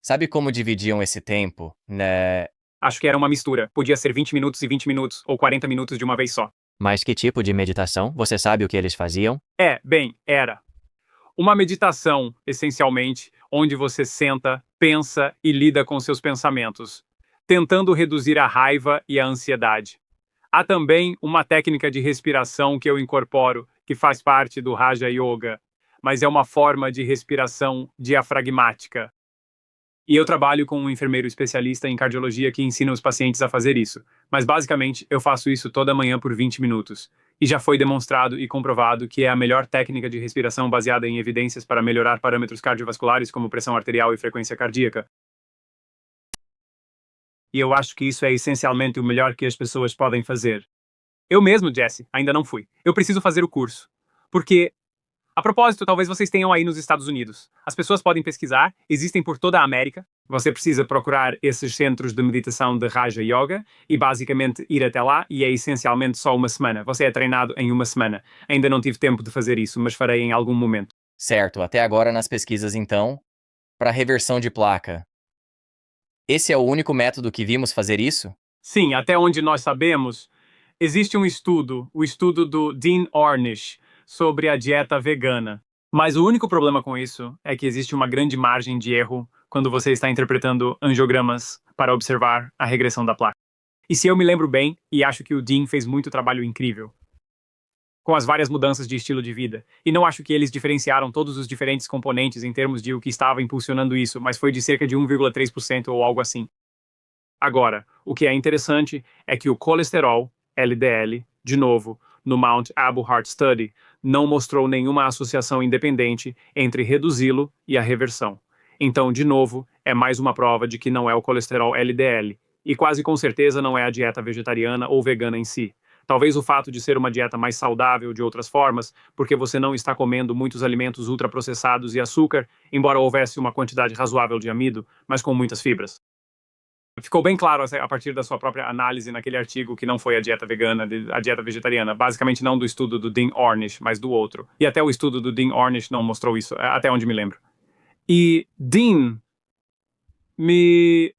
Sabe como dividiam esse tempo, né? Acho que era uma mistura. Podia ser 20 minutos e 20 minutos, ou 40 minutos de uma vez só. Mas que tipo de meditação? Você sabe o que eles faziam? Era. Uma meditação, essencialmente, onde você senta, pensa e lida com seus pensamentos, tentando reduzir a raiva e a ansiedade. Há também uma técnica de respiração que eu incorporo, que faz parte do Raja Yoga, mas é uma forma de respiração diafragmática. E eu trabalho com um enfermeiro especialista em cardiologia que ensina os pacientes a fazer isso. Mas basicamente, eu faço isso toda manhã por 20 minutos. E já foi demonstrado e comprovado que é a melhor técnica de respiração baseada em evidências para melhorar parâmetros cardiovasculares como pressão arterial e frequência cardíaca. E eu acho que isso é essencialmente o melhor que as pessoas podem fazer. Eu mesmo, Jesse, ainda não fui. Eu preciso fazer o curso. Porque, a propósito, talvez vocês tenham aí nos Estados Unidos. As pessoas podem pesquisar, existem por toda a América. Você precisa procurar esses centros de meditação de Raja Yoga e basicamente ir até lá, e é essencialmente só uma semana. Você é treinado em uma semana. Ainda não tive tempo de fazer isso, mas farei em algum momento. Certo, até agora nas pesquisas então, para reversão de placa. Esse é o único método que vimos fazer isso? Sim, até onde nós sabemos, existe um estudo, o estudo do Dean Ornish, sobre a dieta vegana. Mas o único problema com isso é que existe uma grande margem de erro quando você está interpretando angiogramas para observar a regressão da placa. E se eu me lembro bem, e acho que o Dean fez muito trabalho incrível com as várias mudanças de estilo de vida, e não acho que eles diferenciaram todos os diferentes componentes em termos de o que estava impulsionando isso, mas foi de cerca de 1,3% ou algo assim. Agora, o que é interessante é que o colesterol, LDL, de novo, no Mount Abu Heart Study, não mostrou nenhuma associação independente entre reduzi-lo e a reversão. Então, de novo, é mais uma prova de que não é o colesterol LDL, e quase com certeza não é a dieta vegetariana ou vegana em si. Talvez o fato de ser uma dieta mais saudável de outras formas, porque você não está comendo muitos alimentos ultraprocessados e açúcar, embora houvesse uma quantidade razoável de amido, mas com muitas fibras. Ficou bem claro a partir da sua própria análise naquele artigo que não foi a dieta vegana, a dieta vegetariana. Basicamente não do estudo do Dean Ornish, mas do outro. E até o estudo do Dean Ornish não mostrou isso, até onde me lembro. E Dean, me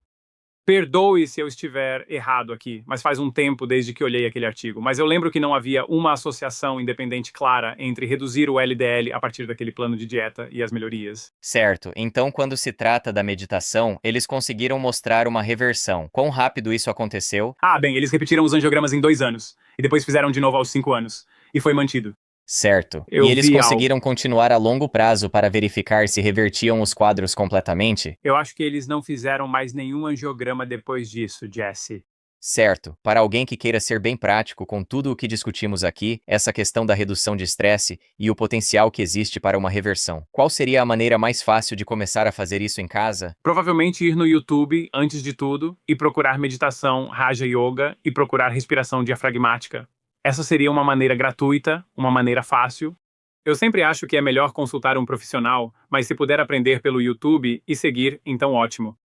perdoe se eu estiver errado aqui, mas faz um tempo desde que olhei aquele artigo. Mas eu lembro que não havia uma associação independente clara entre reduzir o LDL a partir daquele plano de dieta e as melhorias. Certo, então quando se trata da meditação, eles conseguiram mostrar uma reversão. Quão rápido isso aconteceu? Ah, bem, eles repetiram os angiogramas em 2 anos, e depois fizeram de novo aos 5 anos, e foi mantido. Certo. Eu E eles vi conseguiram continuar a longo prazo para verificar se revertiam os quadros completamente? Eu acho que eles não fizeram mais nenhum angiograma depois disso, Jesse. Certo. Para alguém que queira ser bem prático com tudo o que discutimos aqui, essa questão da redução de estresse e o potencial que existe para uma reversão. Qual seria a maneira mais fácil de começar a fazer isso em casa? Provavelmente ir no YouTube, antes de tudo, e procurar meditação Raja Yoga e procurar respiração diafragmática. Essa seria uma maneira gratuita, uma maneira fácil. Eu sempre acho que é melhor consultar um profissional, mas se puder aprender pelo YouTube e seguir, então ótimo.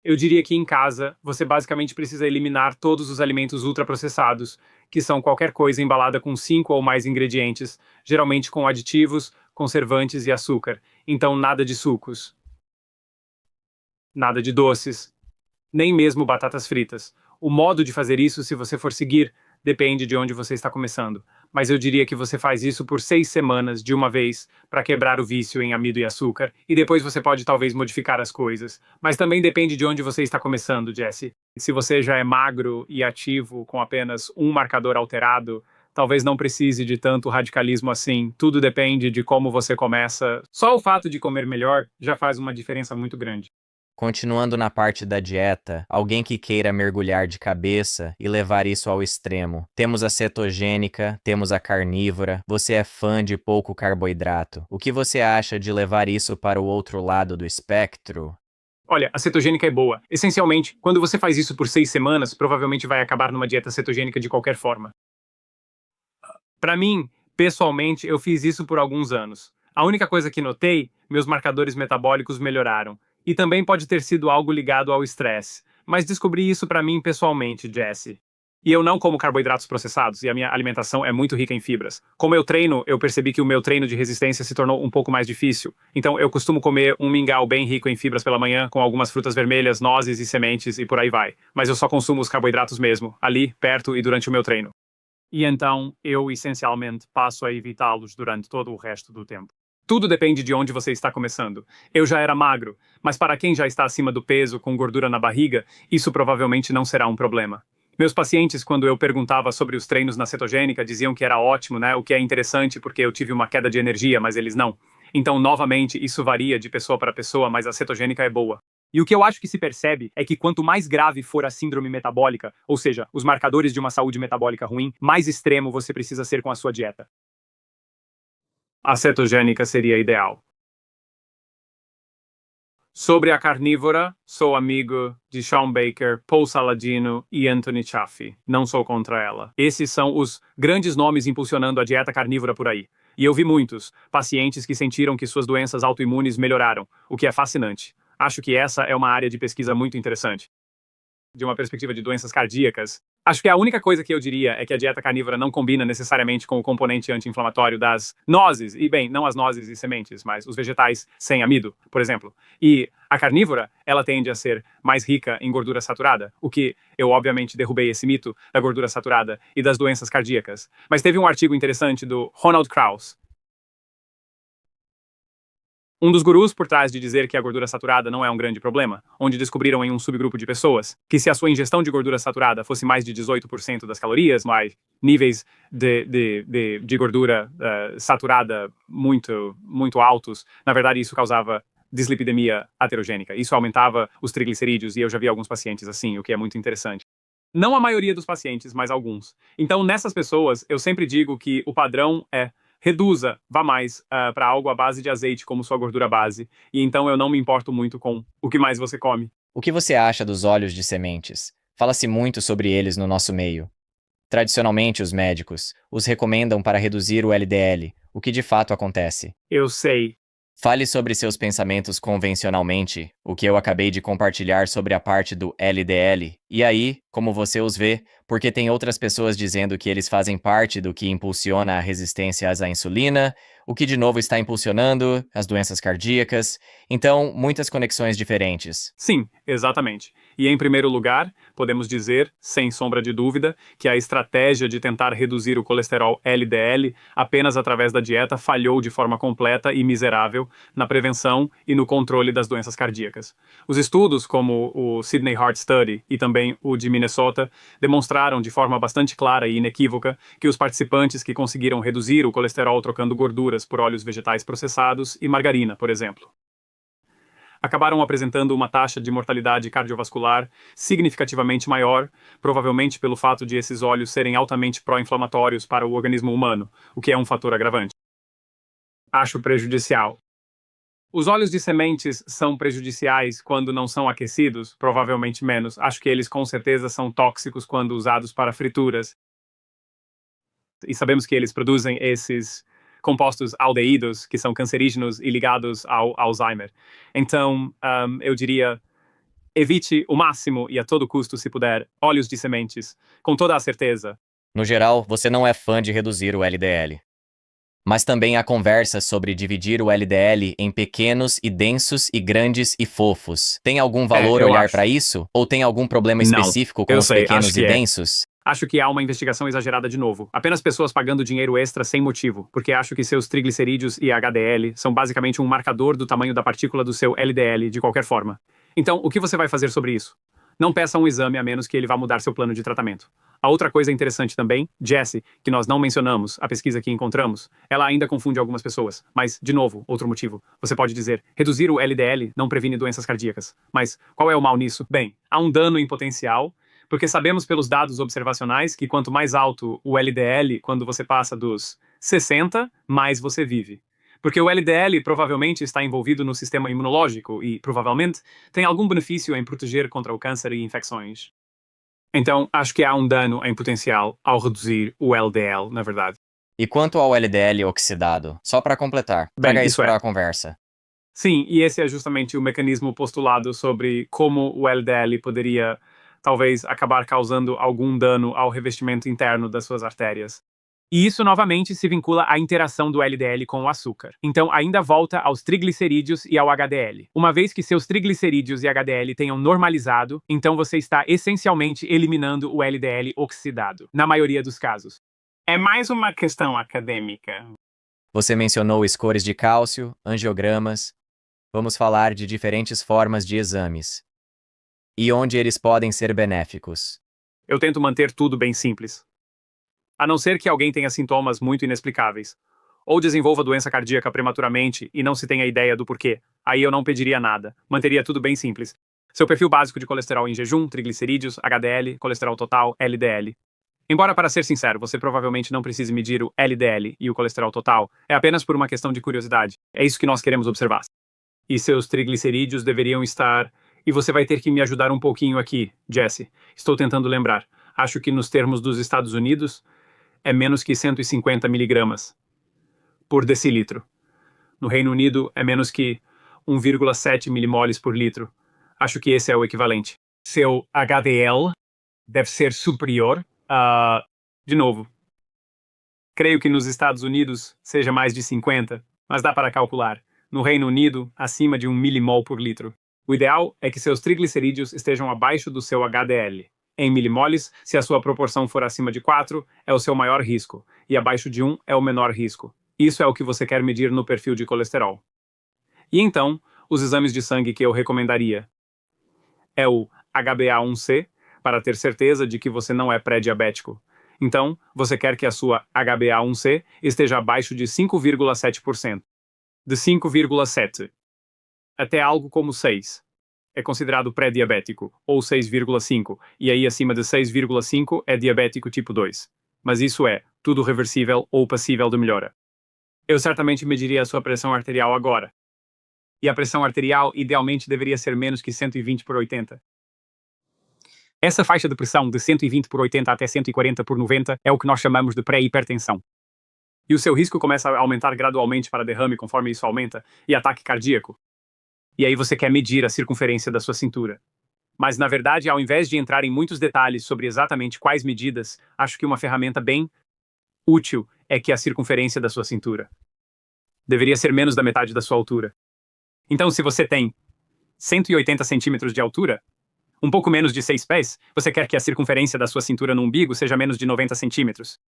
Eu diria que em casa, você basicamente precisa eliminar todos os alimentos ultraprocessados, que são qualquer coisa embalada com 5 ou mais ingredientes, geralmente com aditivos, conservantes e açúcar. Então nada de sucos, nada de doces, nem mesmo batatas fritas. O modo de fazer isso, se você for seguir, depende de onde você está começando. Mas eu diria que você faz isso por 6 semanas de uma vez para quebrar o vício em amido e açúcar, e depois você pode talvez modificar as coisas. Mas também depende de onde você está começando, Jesse. Se você já é magro e ativo com apenas um marcador alterado, talvez não precise de tanto radicalismo assim. Tudo depende de como você começa. Só o fato de comer melhor já faz uma diferença muito grande. Continuando na parte da dieta, alguém que queira mergulhar de cabeça e levar isso ao extremo. Temos a cetogênica, temos a carnívora, você é fã de pouco carboidrato. O que você acha de levar isso para o outro lado do espectro? Olha, a cetogênica é boa. Essencialmente, quando você faz isso por 6 semanas, provavelmente vai acabar numa dieta cetogênica de qualquer forma. Para mim, pessoalmente, eu fiz isso por alguns anos. A única coisa que notei, meus marcadores metabólicos melhoraram. E também pode ter sido algo ligado ao estresse. Mas descobri isso para mim pessoalmente, Jesse. E eu não como carboidratos processados, e a minha alimentação é muito rica em fibras. Como eu treino, eu percebi que o meu treino de resistência se tornou um pouco mais difícil. Então eu costumo comer um mingau bem rico em fibras pela manhã, com algumas frutas vermelhas, nozes e sementes, e por aí vai. Mas eu só consumo os carboidratos mesmo, ali, perto e durante o meu treino. E então, eu essencialmente passo a evitá-los durante todo o resto do tempo. Tudo depende de onde você está começando. Eu já era magro, mas para quem já está acima do peso, com gordura na barriga, isso provavelmente não será um problema. Meus pacientes, quando eu perguntava sobre os treinos na cetogênica, diziam que era ótimo, né? O que é interessante porque eu tive uma queda de energia, mas eles não. Então, novamente, isso varia de pessoa para pessoa, mas a cetogênica é boa. E o que eu acho que se percebe é que quanto mais grave for a síndrome metabólica, ou seja, os marcadores de uma saúde metabólica ruim, mais extremo você precisa ser com a sua dieta. A cetogênica seria ideal. Sobre a carnívora, sou amigo de Shawn Baker, Paul Saladino e Anthony Chaffee. Não sou contra ela. Esses são os grandes nomes impulsionando a dieta carnívora por aí. E eu vi muitos pacientes que sentiram que suas doenças autoimunes melhoraram, o que é fascinante. Acho que essa é uma área de pesquisa muito interessante. De uma perspectiva de doenças cardíacas, acho que a única coisa que eu diria é que a dieta carnívora não combina necessariamente com o componente anti-inflamatório das nozes, e bem, não as nozes e sementes, mas os vegetais sem amido, por exemplo. E a carnívora, ela tende a ser mais rica em gordura saturada, o que eu obviamente derrubei esse mito da gordura saturada e das doenças cardíacas. Mas teve um artigo interessante do Ronald Krauss, um dos gurus por trás de dizer que a gordura saturada não é um grande problema, onde descobriram em um subgrupo de pessoas que se a sua ingestão de gordura saturada fosse mais de 18% das calorias, mais níveis de gordura saturada muito altos, na verdade isso causava dislipidemia aterogênica. Isso aumentava os triglicerídeos e eu já vi alguns pacientes assim, o que é muito interessante. Não a maioria dos pacientes, mas alguns. Então, nessas pessoas, eu sempre digo que o padrão é reduza, vá mais para algo à base de azeite como sua gordura base, e então eu não me importo muito com o que mais você come. O que você acha dos óleos de sementes? Fala-se muito sobre eles no nosso meio. Tradicionalmente, os médicos os recomendam para reduzir o LDL, o que de fato acontece. Eu sei. Fale sobre seus pensamentos convencionalmente, o que eu acabei de compartilhar sobre a parte do LDL, e aí, como você os vê, porque tem outras pessoas dizendo que eles fazem parte do que impulsiona a resistência à insulina, o que de novo está impulsionando as doenças cardíacas, então muitas conexões diferentes. Sim, exatamente. E em primeiro lugar, podemos dizer, sem sombra de dúvida, que a estratégia de tentar reduzir o colesterol LDL apenas através da dieta falhou de forma completa e miserável na prevenção e no controle das doenças cardíacas. Os estudos, como o Sydney Heart Study e também o de Minnesota, demonstraram de forma bastante clara e inequívoca que os participantes que conseguiram reduzir o colesterol trocando gorduras por óleos vegetais processados e margarina, por exemplo, acabaram apresentando uma taxa de mortalidade cardiovascular significativamente maior, provavelmente pelo fato de esses óleos serem altamente pró-inflamatórios para o organismo humano, o que é um fator agravante. Acho prejudicial. Os óleos de sementes são prejudiciais quando não são aquecidos, provavelmente menos. Acho que eles com certeza são tóxicos quando usados para frituras. E sabemos que eles produzem esses compostos aldeídos, que são cancerígenos e ligados ao Alzheimer. Então, eu diria, evite o máximo e a todo custo, se puder, óleos de sementes, com toda a certeza. No geral, você não é fã de reduzir o LDL. Mas também há conversas sobre dividir o LDL em pequenos e densos e grandes e fofos. Tem algum valor eu olhar acho. para isso? Ou tem algum problema Não, específico com eu os sei, pequenos acho que e é. densos? Acho que há uma investigação exagerada de novo. Apenas pessoas pagando dinheiro extra sem motivo, porque acho que seus triglicerídeos e HDL são basicamente um marcador do tamanho da partícula do seu LDL de qualquer forma. Então, o que você vai fazer sobre isso? Não peça um exame a menos que ele vá mudar seu plano de tratamento. A outra coisa interessante também, Jessie, que nós não mencionamos, a pesquisa que encontramos, ela ainda confunde algumas pessoas. Mas, de novo, outro motivo. Você pode dizer, reduzir o LDL não previne doenças cardíacas. Mas qual é o mal nisso? Bem, há um dano em potencial, porque sabemos pelos dados observacionais que quanto mais alto o LDL, quando você passa dos 60, mais você vive. Porque o LDL provavelmente está envolvido no sistema imunológico e, provavelmente, tem algum benefício em proteger contra o câncer e infecções. Então, acho que há um dano em potencial ao reduzir o LDL, na verdade. E quanto ao LDL oxidado? Só para completar, Bem, traga isso isso é. para a conversa. Sim, e esse é justamente o mecanismo postulado sobre como o LDL poderia, talvez, acabar causando algum dano ao revestimento interno das suas artérias. E isso novamente se vincula à interação do LDL com o açúcar. Então, ainda volta aos triglicerídeos e ao HDL. Uma vez que seus triglicerídeos e HDL tenham normalizado, então você está essencialmente eliminando o LDL oxidado, na maioria dos casos. É mais uma questão acadêmica. Você mencionou scores de cálcio, angiogramas. Vamos falar de diferentes formas de exames. E onde eles podem ser benéficos. Eu tento manter tudo bem simples. A não ser que alguém tenha sintomas muito inexplicáveis, ou desenvolva doença cardíaca prematuramente e não se tenha ideia do porquê, aí eu não pediria nada, manteria tudo bem simples. Seu perfil básico de colesterol em jejum, triglicerídeos, HDL, colesterol total, LDL. Embora, para ser sincero, você provavelmente não precise medir o LDL e o colesterol total, é apenas por uma questão de curiosidade. É isso que nós queremos observar. E seus triglicerídeos deveriam estar... E você vai ter que me ajudar um pouquinho aqui, Jesse. Estou tentando lembrar. Acho que nos termos dos Estados Unidos, é menos que 150 miligramas por decilitro. No Reino Unido, é menos que 1,7 milimoles por litro. Acho que esse é o equivalente. Seu HDL deve ser superior a... De novo, creio que nos Estados Unidos seja mais de 50, mas dá para calcular. No Reino Unido, acima de 1 milimol por litro. O ideal é que seus triglicerídeos estejam abaixo do seu HDL. Em milimoles, se a sua proporção for acima de 4, é o seu maior risco, e abaixo de 1 é o menor risco. Isso é o que você quer medir no perfil de colesterol. E então, os exames de sangue que eu recomendaria é o HbA1c, para ter certeza de que você não é pré-diabético. Então, você quer que a sua HbA1c esteja abaixo de 5,7%. De 5,7 até algo como 6. É considerado pré-diabético, ou 6,5, e aí acima de 6,5 é diabético tipo 2. Mas isso é tudo reversível ou passível de melhora. Eu certamente mediria a sua pressão arterial agora. E a pressão arterial idealmente deveria ser menos que 120 por 80. Essa faixa de pressão de 120 por 80 até 140 por 90 é o que nós chamamos de pré-hipertensão. E o seu risco começa a aumentar gradualmente para derrame conforme isso aumenta, e ataque cardíaco. E aí você quer medir a circunferência da sua cintura. Mas, na verdade, ao invés de entrar em muitos detalhes sobre exatamente quais medidas, acho que uma ferramenta bem útil é que a circunferência da sua cintura deveria ser menos da metade da sua altura. Então, se você tem 180 centímetros de altura, um pouco menos de 6 pés, você quer que a circunferência da sua cintura no umbigo seja menos de 90 centímetros.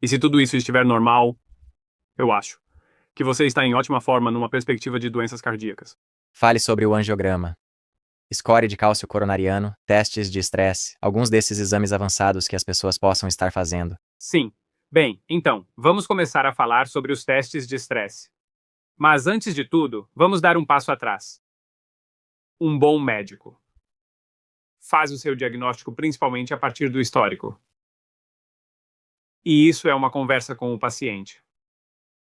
E se tudo isso estiver normal, eu acho que você está em ótima forma numa perspectiva de doenças cardíacas. Fale sobre o angiograma. Score de cálcio coronariano, testes de estresse, alguns desses exames avançados que as pessoas possam estar fazendo. Sim. Bem, então, vamos começar a falar sobre os testes de estresse. Mas antes de tudo, vamos dar um passo atrás. Um bom médico faz o seu diagnóstico principalmente a partir do histórico. E isso é uma conversa com o paciente.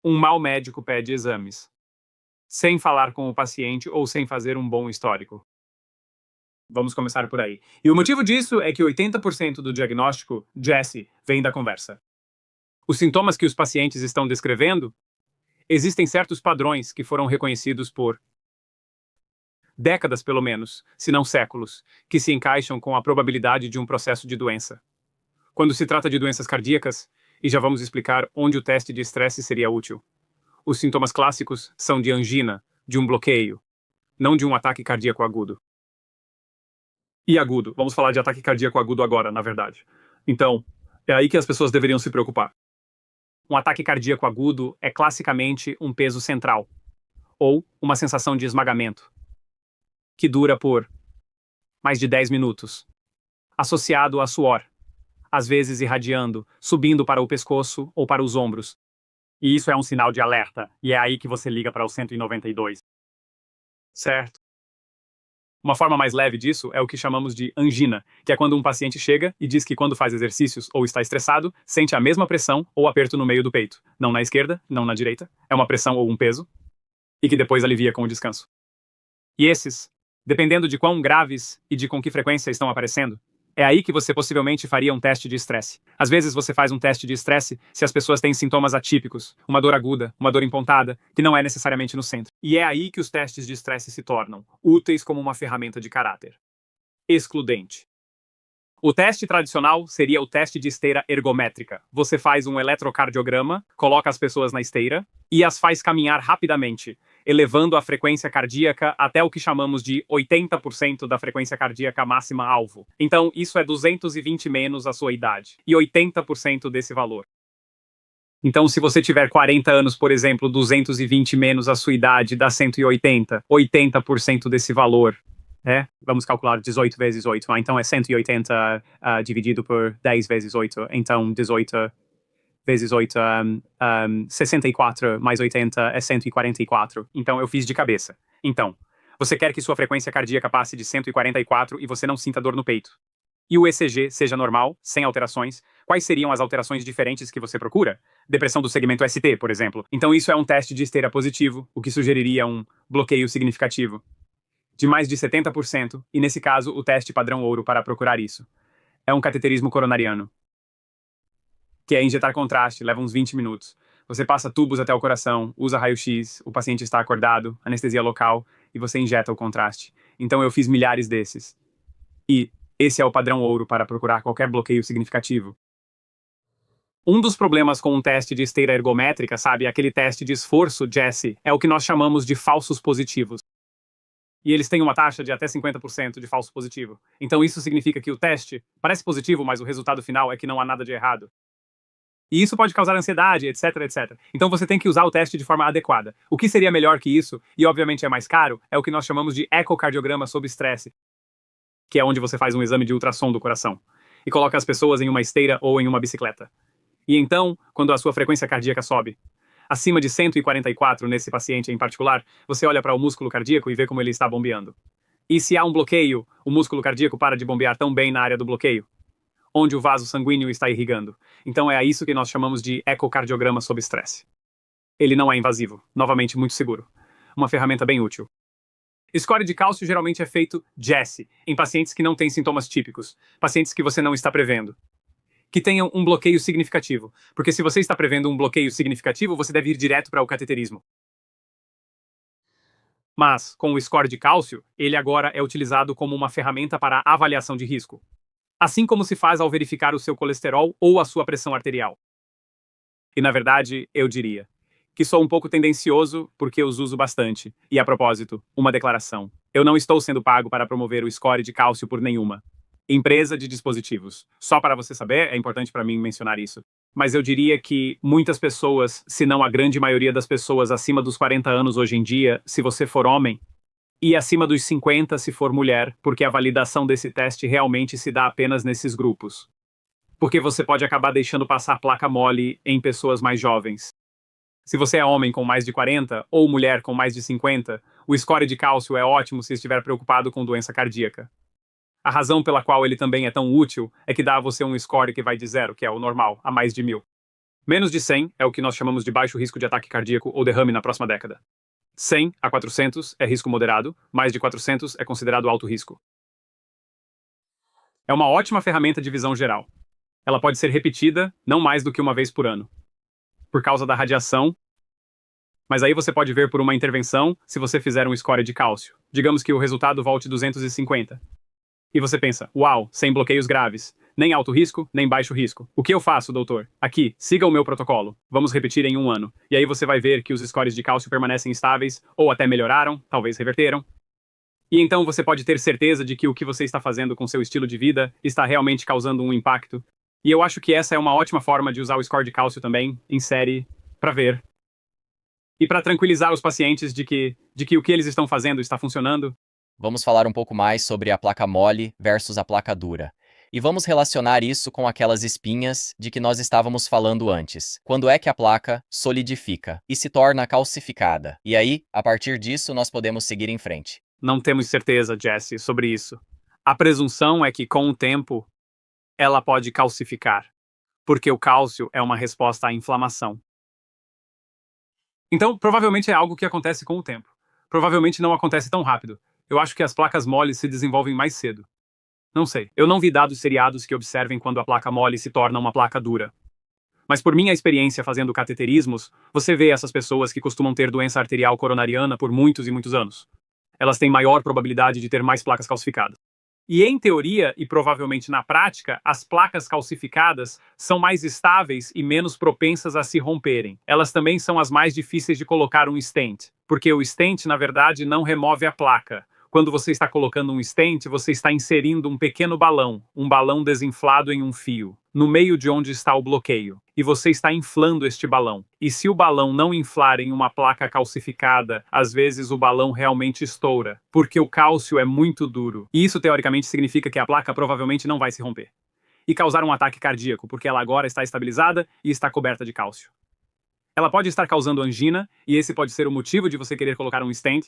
Um mau médico pede exames, sem falar com o paciente ou sem fazer um bom histórico. Vamos começar por aí. E o motivo disso é que 80% do diagnóstico, Jesse, vem da conversa. Os sintomas que os pacientes estão descrevendo, existem certos padrões que foram reconhecidos por décadas pelo menos, se não séculos, que se encaixam com a probabilidade de um processo de doença. Quando se trata de doenças cardíacas, e já vamos explicar onde o teste de estresse seria útil. Os sintomas clássicos são de angina, de um bloqueio, não de um ataque cardíaco agudo. E agudo, vamos falar de ataque cardíaco agudo agora, na verdade. Então, é aí que as pessoas deveriam se preocupar. Um ataque cardíaco agudo é classicamente um peso central, ou uma sensação de esmagamento, que dura por mais de 10 minutos, associado a suor, às vezes irradiando, subindo para o pescoço ou para os ombros. E isso é um sinal de alerta, e é aí que você liga para o 192. Certo? Uma forma mais leve disso é o que chamamos de angina, que é quando um paciente chega e diz que quando faz exercícios ou está estressado, sente a mesma pressão ou aperto no meio do peito. Não na esquerda, não na direita. É uma pressão ou um peso, e que depois alivia com o descanso. E esses, dependendo de quão graves e de com que frequência estão aparecendo, é aí que você possivelmente faria um teste de estresse. Às vezes você faz um teste de estresse se as pessoas têm sintomas atípicos, uma dor aguda, uma dor empontada, que não é necessariamente no centro. E é aí que os testes de estresse se tornam úteis como uma ferramenta de caráter excludente. O teste tradicional seria o teste de esteira ergométrica. Você faz um eletrocardiograma, coloca as pessoas na esteira e as faz caminhar rapidamente, elevando a frequência cardíaca até o que chamamos de 80% da frequência cardíaca máxima alvo. Então, isso é 220 menos a sua idade, e 80% desse valor. Então, se você tiver 40 anos, por exemplo, 220 menos a sua idade dá 180, 80% desse valor. Vamos calcular 18 vezes 8, então é 180 dividido por 10 vezes 8, então 18 vezes 8, 64 mais 80 é 144. Então eu fiz de cabeça. Então, você quer que sua frequência cardíaca passe de 144 e você não sinta dor no peito. E o ECG seja normal, sem alterações. Quais seriam as alterações diferentes que você procura? Depressão do segmento ST, por exemplo. Então isso é um teste de esteira positivo, o que sugeriria um bloqueio significativo de mais de 70%, e nesse caso o teste padrão ouro para procurar isso é um cateterismo coronariano, que é injetar contraste, leva uns 20 minutos. Você passa tubos até o coração, usa raio-x, o paciente está acordado, anestesia local, e você injeta o contraste. Então eu fiz milhares desses. E esse é o padrão ouro para procurar qualquer bloqueio significativo. Um dos problemas com um teste de esteira ergométrica, sabe, aquele teste de esforço, Jesse, é o que nós chamamos de falsos positivos. E eles têm uma taxa de até 50% de falso positivo. Então isso significa que o teste parece positivo, mas o resultado final é que não há nada de errado. E isso pode causar ansiedade, etc, etc. Então você tem que usar o teste de forma adequada. O que seria melhor que isso, e obviamente é mais caro, é o que nós chamamos de ecocardiograma sob estresse, que é onde você faz um exame de ultrassom do coração e coloca as pessoas em uma esteira ou em uma bicicleta. E então, quando a sua frequência cardíaca sobe acima de 144 nesse paciente em particular, você olha para o músculo cardíaco e vê como ele está bombeando. E se há um bloqueio, o músculo cardíaco para de bombear tão bem na área do bloqueio. onde o vaso sanguíneo está irrigando. Então é a isso que nós chamamos de ecocardiograma sob estresse. Ele não é invasivo, novamente muito seguro. Uma ferramenta bem útil. Score de cálcio geralmente é feito Jesse, em pacientes que não têm sintomas típicos, pacientes que você não está prevendo, que tenham um bloqueio significativo, porque se você está prevendo um bloqueio significativo, você deve ir direto para o cateterismo. Mas, com o score de cálcio, ele agora é utilizado como uma ferramenta para avaliação de risco, assim como se faz ao verificar o seu colesterol ou a sua pressão arterial. E, na verdade, eu diria que sou um pouco tendencioso porque os uso bastante. E, a propósito, uma declaração. Eu não estou sendo pago para promover o score de cálcio por nenhuma empresa de dispositivos. Só para você saber, é importante para mim mencionar isso. Mas eu diria que muitas pessoas, se não a grande maioria das pessoas acima dos 40 anos hoje em dia, se você for homem, e acima dos 50 se for mulher, porque a validação desse teste realmente se dá apenas nesses grupos. Porque você pode acabar deixando passar placa mole em pessoas mais jovens. Se você é homem com mais de 40 ou mulher com mais de 50, o score de cálcio é ótimo se estiver preocupado com doença cardíaca. A razão pela qual ele também é tão útil é que dá a você um score que vai de 0, que é o normal, a mais de 1000. Menos de 100 é o que nós chamamos de baixo risco de ataque cardíaco ou derrame na próxima década. 100 a 400 é risco moderado, mais de 400 é considerado alto risco. É uma ótima ferramenta de visão geral. Ela pode ser repetida não mais do que uma vez por ano, por causa da radiação, mas aí você pode ver por uma intervenção se você fizer um score de cálcio. Digamos que o resultado volte 250. E você pensa, uau, sem bloqueios graves. Nem alto risco, nem baixo risco. O que eu faço, doutor? Aqui, siga o meu protocolo. Vamos repetir em um ano. E aí você vai ver que os scores de cálcio permanecem estáveis, ou até melhoraram, talvez reverteram. E então você pode ter certeza de que o que você está fazendo com seu estilo de vida está realmente causando um impacto. E eu acho que essa é uma ótima forma de usar o score de cálcio também, em série, para ver. E para tranquilizar os pacientes de que o que eles estão fazendo está funcionando. Vamos falar um pouco mais sobre a placa mole versus a placa dura. E vamos relacionar isso com aquelas espinhas de que nós estávamos falando antes. Quando é que a placa solidifica e se torna calcificada? E aí, a partir disso, nós podemos seguir em frente. Não temos certeza, Jesse, sobre isso. A presunção é que, com o tempo, ela pode calcificar, porque o cálcio é uma resposta à inflamação. Então, provavelmente é algo que acontece com o tempo. Provavelmente não acontece tão rápido. Eu acho que as placas moles se desenvolvem mais cedo. Não sei. Eu não vi dados seriados que observem quando a placa mole se torna uma placa dura. Mas por minha experiência fazendo cateterismos, você vê essas pessoas que costumam ter doença arterial coronariana por muitos e muitos anos. Elas têm maior probabilidade de ter mais placas calcificadas. E em teoria, e provavelmente na prática, as placas calcificadas são mais estáveis e menos propensas a se romperem. Elas também são as mais difíceis de colocar um stent, porque o stent, na verdade, não remove a placa. Quando você está colocando um stent, você está inserindo um pequeno balão, um balão desinflado em um fio, no meio de onde está o bloqueio, e você está inflando este balão. E se o balão não inflar em uma placa calcificada, às vezes o balão realmente estoura, porque o cálcio é muito duro. E isso teoricamente significa que a placa provavelmente não vai se romper. E causar um ataque cardíaco, porque ela agora está estabilizada e está coberta de cálcio. Ela pode estar causando angina, e esse pode ser o motivo de você querer colocar um stent,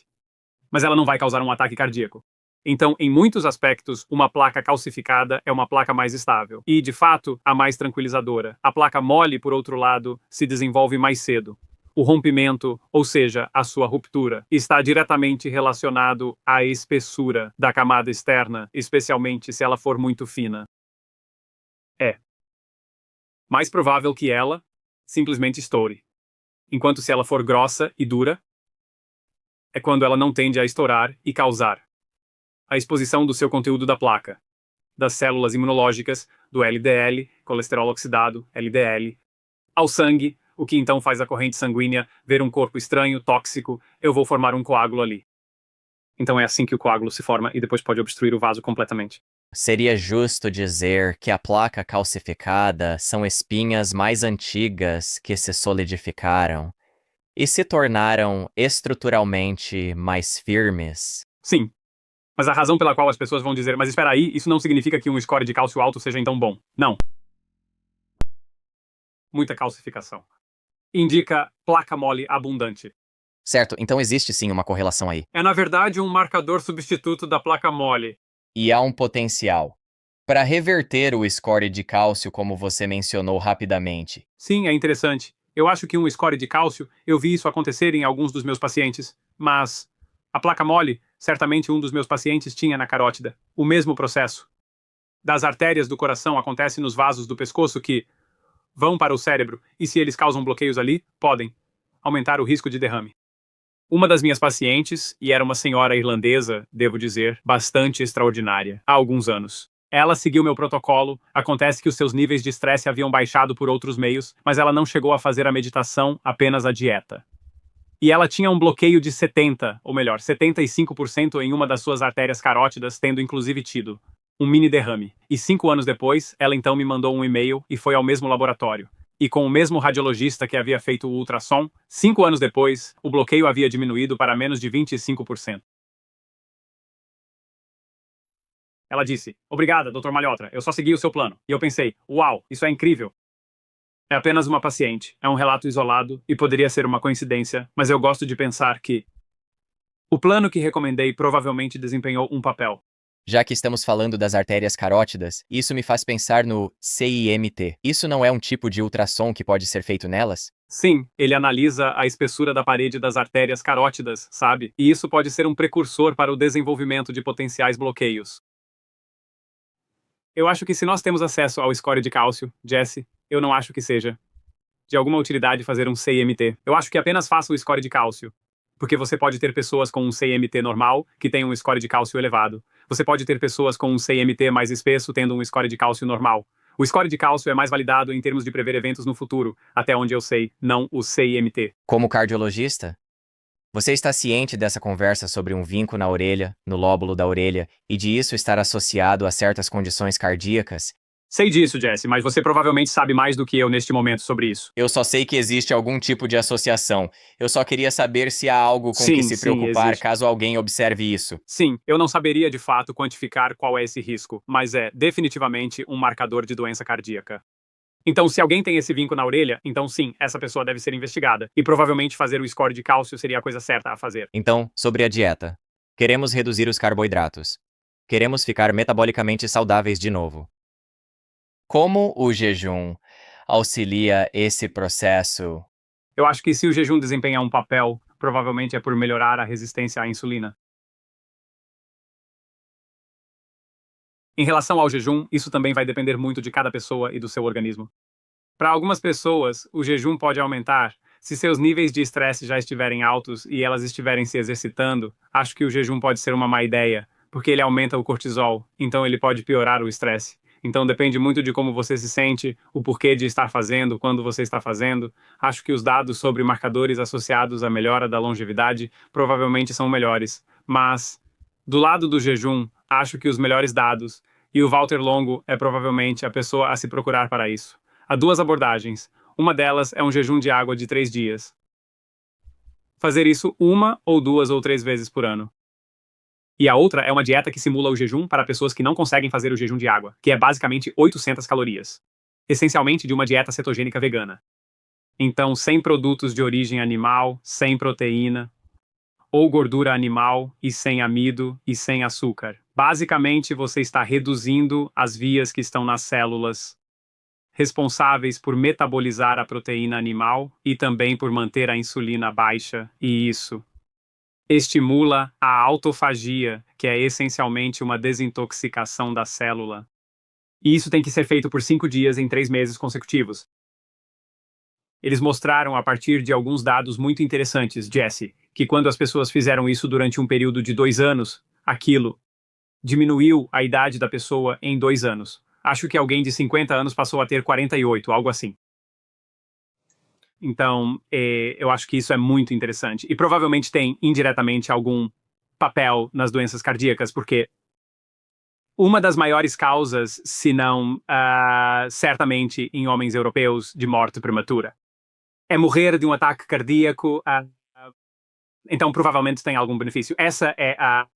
mas ela não vai causar um ataque cardíaco. Então, em muitos aspectos, uma placa calcificada é uma placa mais estável. E, de fato, a mais tranquilizadora. A placa mole, por outro lado, se desenvolve mais cedo. O rompimento, ou seja, a sua ruptura, está diretamente relacionado à espessura da camada externa, especialmente se ela for muito fina. É mais provável que ela simplesmente estoure. Enquanto se ela for grossa e dura, é quando ela não tende a estourar e causar a exposição do seu conteúdo da placa, das células imunológicas, do LDL, colesterol oxidado, LDL, ao sangue, o que então faz a corrente sanguínea ver um corpo estranho, tóxico, eu vou formar um coágulo ali. Então é assim que o coágulo se forma e depois pode obstruir o vaso completamente. Seria justo dizer que a placa calcificada são espinhas mais antigas que se solidificaram e se tornaram estruturalmente mais firmes? Sim. Mas a razão pela qual as pessoas vão dizer, mas espera aí, isso não significa que um score de cálcio alto seja então bom. Não. Muita calcificação indica placa mole abundante. Certo, então existe sim uma correlação aí. É na verdade um marcador substituto da placa mole. E há um potencial Para reverter o score de cálcio, como você mencionou rapidamente. Sim, é interessante. Eu acho que um score de cálcio, eu vi isso acontecer em alguns dos meus pacientes, mas a placa mole, certamente um dos meus pacientes tinha na carótida. O mesmo processo. Das artérias do coração acontece nos vasos do pescoço que vão para o cérebro, e se eles causam bloqueios ali, podem aumentar o risco de derrame. Uma das minhas pacientes, e era uma senhora irlandesa, devo dizer, bastante extraordinária, há alguns anos. Ela seguiu meu protocolo, acontece que os seus níveis de estresse haviam baixado por outros meios, mas ela não chegou a fazer a meditação, apenas a dieta. E ela tinha um bloqueio de 70, ou melhor, 75% em uma das suas artérias carótidas, tendo inclusive tido um mini derrame. E 5 anos depois, ela então me mandou um e-mail e foi ao mesmo laboratório. E com o mesmo radiologista que havia feito o ultrassom, 5 anos depois, o bloqueio havia diminuído para menos de 25%. Ela disse: "Obrigada, Dr. Malhotra, eu só segui o seu plano." E eu pensei: "Uau, isso é incrível." É apenas uma paciente, é um relato isolado e poderia ser uma coincidência, mas eu gosto de pensar que o plano que recomendei provavelmente desempenhou um papel. Já que estamos falando das artérias carótidas, isso me faz pensar no CIMT. Isso não é um tipo de ultrassom que pode ser feito nelas? Sim, ele analisa a espessura da parede das artérias carótidas, sabe? E isso pode ser um precursor para o desenvolvimento de potenciais bloqueios. Eu acho que se nós temos acesso ao score de cálcio, Jesse, eu não acho que seja de alguma utilidade fazer um CIMT. Eu acho que apenas faça o score de cálcio. Porque você pode ter pessoas com um CIMT normal, que tem um score de cálcio elevado. Você pode ter pessoas com um CIMT mais espesso, tendo um score de cálcio normal. O score de cálcio é mais validado em termos de prever eventos no futuro, até onde eu sei, não o CIMT. Como cardiologista? Você está ciente dessa conversa sobre um vinco na orelha, no lóbulo da orelha, e de isso estar associado a certas condições cardíacas? Sei disso, Jesse, mas você provavelmente sabe mais do que eu neste momento sobre isso. Eu só sei que existe algum tipo de associação. Eu só queria saber se há algo com que se preocupar existe. caso alguém observe isso. Sim, eu não saberia de fato quantificar qual é esse risco, mas é definitivamente um marcador de doença cardíaca. Então, se alguém tem esse vinco na orelha, então sim, essa pessoa deve ser investigada. E provavelmente fazer o score de cálcio seria a coisa certa a fazer. Então, sobre a dieta. Queremos reduzir os carboidratos. Queremos ficar metabolicamente saudáveis de novo. Como o jejum auxilia esse processo? Eu acho que se o jejum desempenhar um papel, provavelmente é por melhorar a resistência à insulina. Em relação ao jejum, isso também vai depender muito de cada pessoa e do seu organismo. Para algumas pessoas, o jejum pode aumentar. Se seus níveis de estresse já estiverem altos e elas estiverem se exercitando, acho que o jejum pode ser uma má ideia, porque ele aumenta o cortisol, então ele pode piorar o estresse. Então depende muito de como você se sente, o porquê de estar fazendo, quando você está fazendo. Acho que os dados sobre marcadores associados à melhora da longevidade provavelmente são melhores. Mas, do lado do jejum, acho que os melhores dados, e o Walter Longo é provavelmente a pessoa a se procurar para isso. Há duas abordagens. Uma delas é um jejum de água de 3 dias. Fazer isso 1 ou 2 ou 3 vezes por ano. E a outra é uma dieta que simula o jejum para pessoas que não conseguem fazer o jejum de água, que é basicamente 800 calorias. Essencialmente de uma dieta cetogênica vegana. Então, sem produtos de origem animal, sem proteína, ou gordura animal, e sem amido, e sem açúcar. Basicamente, você está reduzindo as vias que estão nas células responsáveis por metabolizar a proteína animal e também por manter a insulina baixa, e isso estimula a autofagia, que é essencialmente uma desintoxicação da célula. E isso tem que ser feito por 5 dias em 3 meses consecutivos. Eles mostraram a partir de alguns dados muito interessantes, Jesse, que quando as pessoas fizeram isso durante um período de 2 anos, aquilo diminuiu a idade da pessoa em 2 anos. Acho que alguém de 50 anos passou a ter 48, algo assim. Então, eu acho que isso é muito interessante. E provavelmente tem, indiretamente, algum papel nas doenças cardíacas, porque uma das maiores causas, se não certamente em homens europeus, de morte prematura, é morrer de um ataque cardíaco. Então, provavelmente tem algum benefício. Essa é a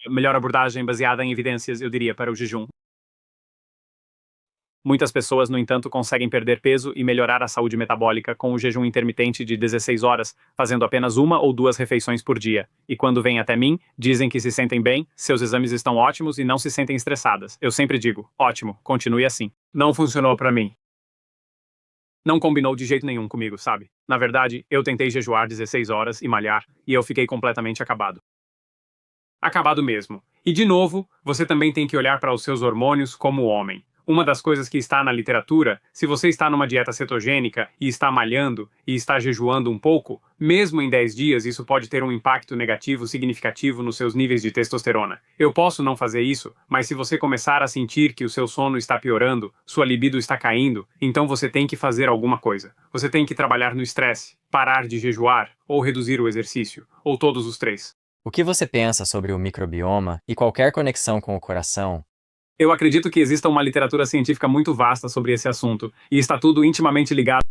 melhor abordagem baseada em evidências, eu diria, para o jejum. Muitas pessoas, no entanto, conseguem perder peso e melhorar a saúde metabólica com o jejum intermitente de 16 horas, fazendo apenas 1 ou 2 refeições por dia. E quando vêm até mim, dizem que se sentem bem, seus exames estão ótimos e não se sentem estressadas. Eu sempre digo, ótimo, continue assim. Não funcionou para mim. Não combinou de jeito nenhum comigo, sabe? Na verdade, eu tentei jejuar 16 horas e malhar, e eu fiquei completamente acabado. Acabado mesmo. E de novo, você também tem que olhar para os seus hormônios como homem. Uma das coisas que está na literatura, se você está numa dieta cetogênica e está malhando e está jejuando um pouco, mesmo em 10 dias isso pode ter um impacto negativo significativo nos seus níveis de testosterona. Eu posso não fazer isso, mas se você começar a sentir que o seu sono está piorando, sua libido está caindo, então você tem que fazer alguma coisa. Você tem que trabalhar no estresse, parar de jejuar, ou reduzir o exercício, ou todos os três. O que você pensa sobre o microbioma e qualquer conexão com o coração? Eu acredito que exista uma literatura científica muito vasta sobre esse assunto, e está tudo intimamente ligado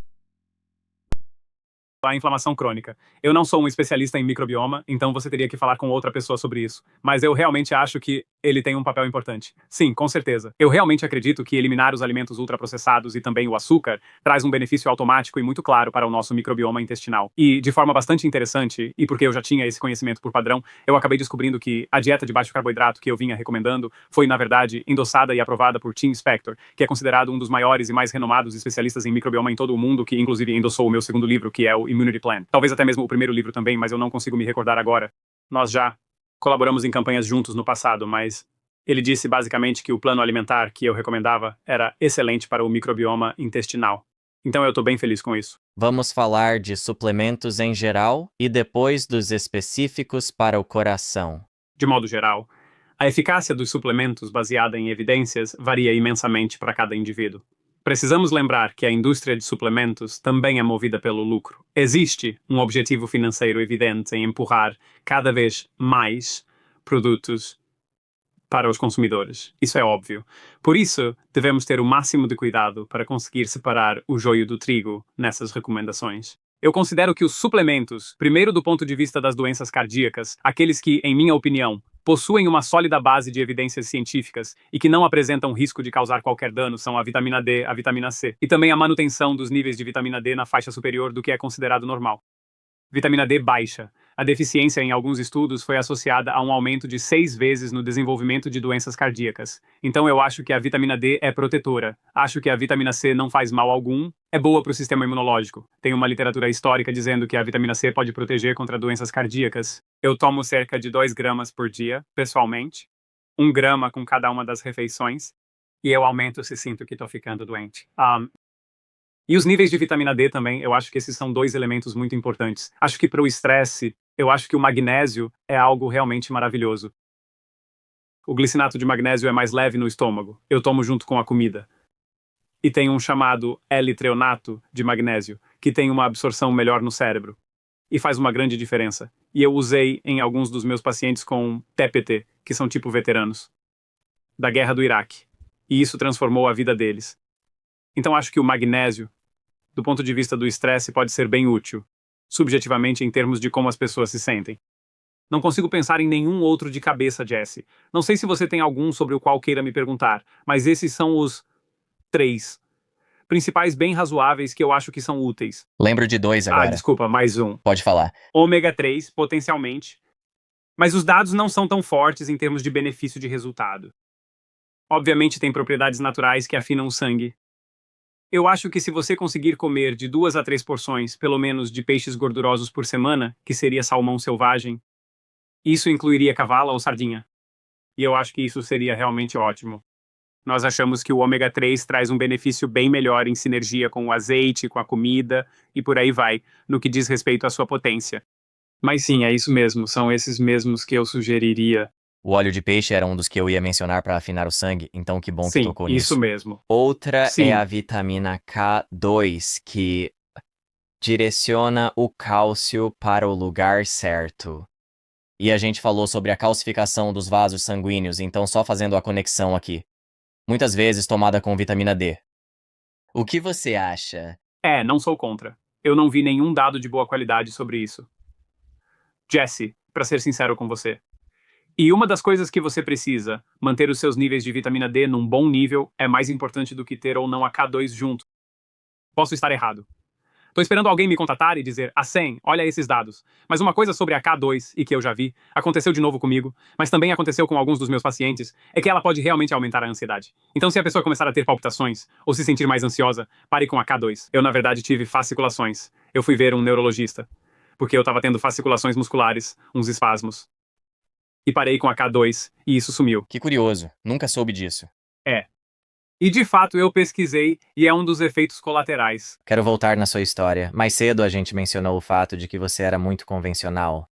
à inflamação crônica. Eu não sou um especialista em microbioma, então você teria que falar com outra pessoa sobre isso. Mas eu realmente acho que ele tem um papel importante. Sim, com certeza. Eu realmente acredito que eliminar os alimentos ultraprocessados e também o açúcar traz um benefício automático e muito claro para o nosso microbioma intestinal. E, de forma bastante interessante, e porque eu já tinha esse conhecimento por padrão, eu acabei descobrindo que a dieta de baixo carboidrato que eu vinha recomendando foi, na verdade, endossada e aprovada por Tim Spector, que é considerado um dos maiores e mais renomados especialistas em microbioma em todo o mundo, que inclusive endossou o meu segundo livro, que é o Immunity Plan. Talvez até mesmo o primeiro livro também, mas eu não consigo me recordar agora. Nós já colaboramos em campanhas juntos no passado, mas ele disse basicamente que o plano alimentar que eu recomendava era excelente para o microbioma intestinal. Então eu estou bem feliz com isso. Vamos falar de suplementos em geral e depois dos específicos para o coração. De modo geral, a eficácia dos suplementos baseada em evidências varia imensamente para cada indivíduo. Precisamos lembrar que a indústria de suplementos também é movida pelo lucro. Existe um objetivo financeiro evidente em empurrar cada vez mais produtos para os consumidores. Isso é óbvio. Por isso, devemos ter o máximo de cuidado para conseguir separar o joio do trigo nessas recomendações. Eu considero que os suplementos, primeiro do ponto de vista das doenças cardíacas, aqueles que, em minha opinião, possuem uma sólida base de evidências científicas e que não apresentam risco de causar qualquer dano são a vitamina D, a vitamina C, e também a manutenção dos níveis de vitamina D na faixa superior do que é considerado normal. Vitamina D baixa. A deficiência em alguns estudos foi associada a um aumento de 6 vezes no desenvolvimento de doenças cardíacas. Então eu acho que a vitamina D é protetora. Acho que a vitamina C não faz mal algum. É boa para o sistema imunológico. Tem uma literatura histórica dizendo que a vitamina C pode proteger contra doenças cardíacas. Eu tomo cerca de 2 gramas por dia, pessoalmente. 1 grama com cada uma das refeições. E eu aumento se sinto que estou ficando doente. E os níveis de vitamina D também, eu acho que esses são 2 elementos muito importantes. Acho que para o estresse, eu acho que o magnésio é algo realmente maravilhoso. O glicinato de magnésio é mais leve no estômago. Eu tomo junto com a comida. E tem um chamado L-treonato de magnésio, que tem uma absorção melhor no cérebro. E faz uma grande diferença. E eu usei em alguns dos meus pacientes com TPT, que são tipo veteranos, da guerra do Iraque. E isso transformou a vida deles. Então acho que o magnésio, do ponto de vista do estresse, pode ser bem útil, subjetivamente em termos de como as pessoas se sentem. Não consigo pensar em nenhum outro de cabeça, Jesse. Não sei se você tem algum sobre o qual queira me perguntar, mas esses são os 3 principais bem razoáveis que eu acho que são úteis. Lembro de 2 agora. Desculpa, mais um. Pode falar. Ômega 3, potencialmente. Mas os dados não são tão fortes em termos de benefício de resultado. Obviamente tem propriedades naturais que afinam o sangue. Eu acho que se você conseguir comer de 2 a 3 porções, pelo menos, de peixes gordurosos por semana, que seria salmão selvagem, isso incluiria cavala ou sardinha. E eu acho que isso seria realmente ótimo. Nós achamos que o ômega 3 traz um benefício bem melhor em sinergia com o azeite, com a comida, e por aí vai, no que diz respeito à sua potência. Mas sim, é isso mesmo, são esses mesmos que eu sugeriria. O óleo de peixe era um dos que eu ia mencionar para afinar o sangue, então que bom que Sim, tocou nisso. isso mesmo. Outra Sim. é a vitamina K2, que direciona o cálcio para o lugar certo. E a gente falou sobre a calcificação dos vasos sanguíneos, então só fazendo a conexão aqui. Muitas vezes tomada com vitamina D. O que você acha? Não sou contra. Eu não vi nenhum dado de boa qualidade sobre isso. Jesse, para ser sincero com você, E uma das coisas que você precisa, manter os seus níveis de vitamina D num bom nível, é mais importante do que ter ou não a K2 junto. Posso estar errado. Tô esperando alguém me contatar e dizer, olha esses dados. Mas uma coisa sobre a K2, e que eu já vi, aconteceu de novo comigo, mas também aconteceu com alguns dos meus pacientes, é que ela pode realmente aumentar a ansiedade. Então se a pessoa começar a ter palpitações, ou se sentir mais ansiosa, pare com a K2. Eu, na verdade, tive fasciculações. Eu fui ver um neurologista, porque eu tava tendo fasciculações musculares, uns espasmos. E parei com a K2, e isso sumiu. Que curioso, nunca soube disso. É. E de fato eu pesquisei, e é um dos efeitos colaterais. Quero voltar na sua história. Mais cedo a gente mencionou o fato de que você era muito convencional.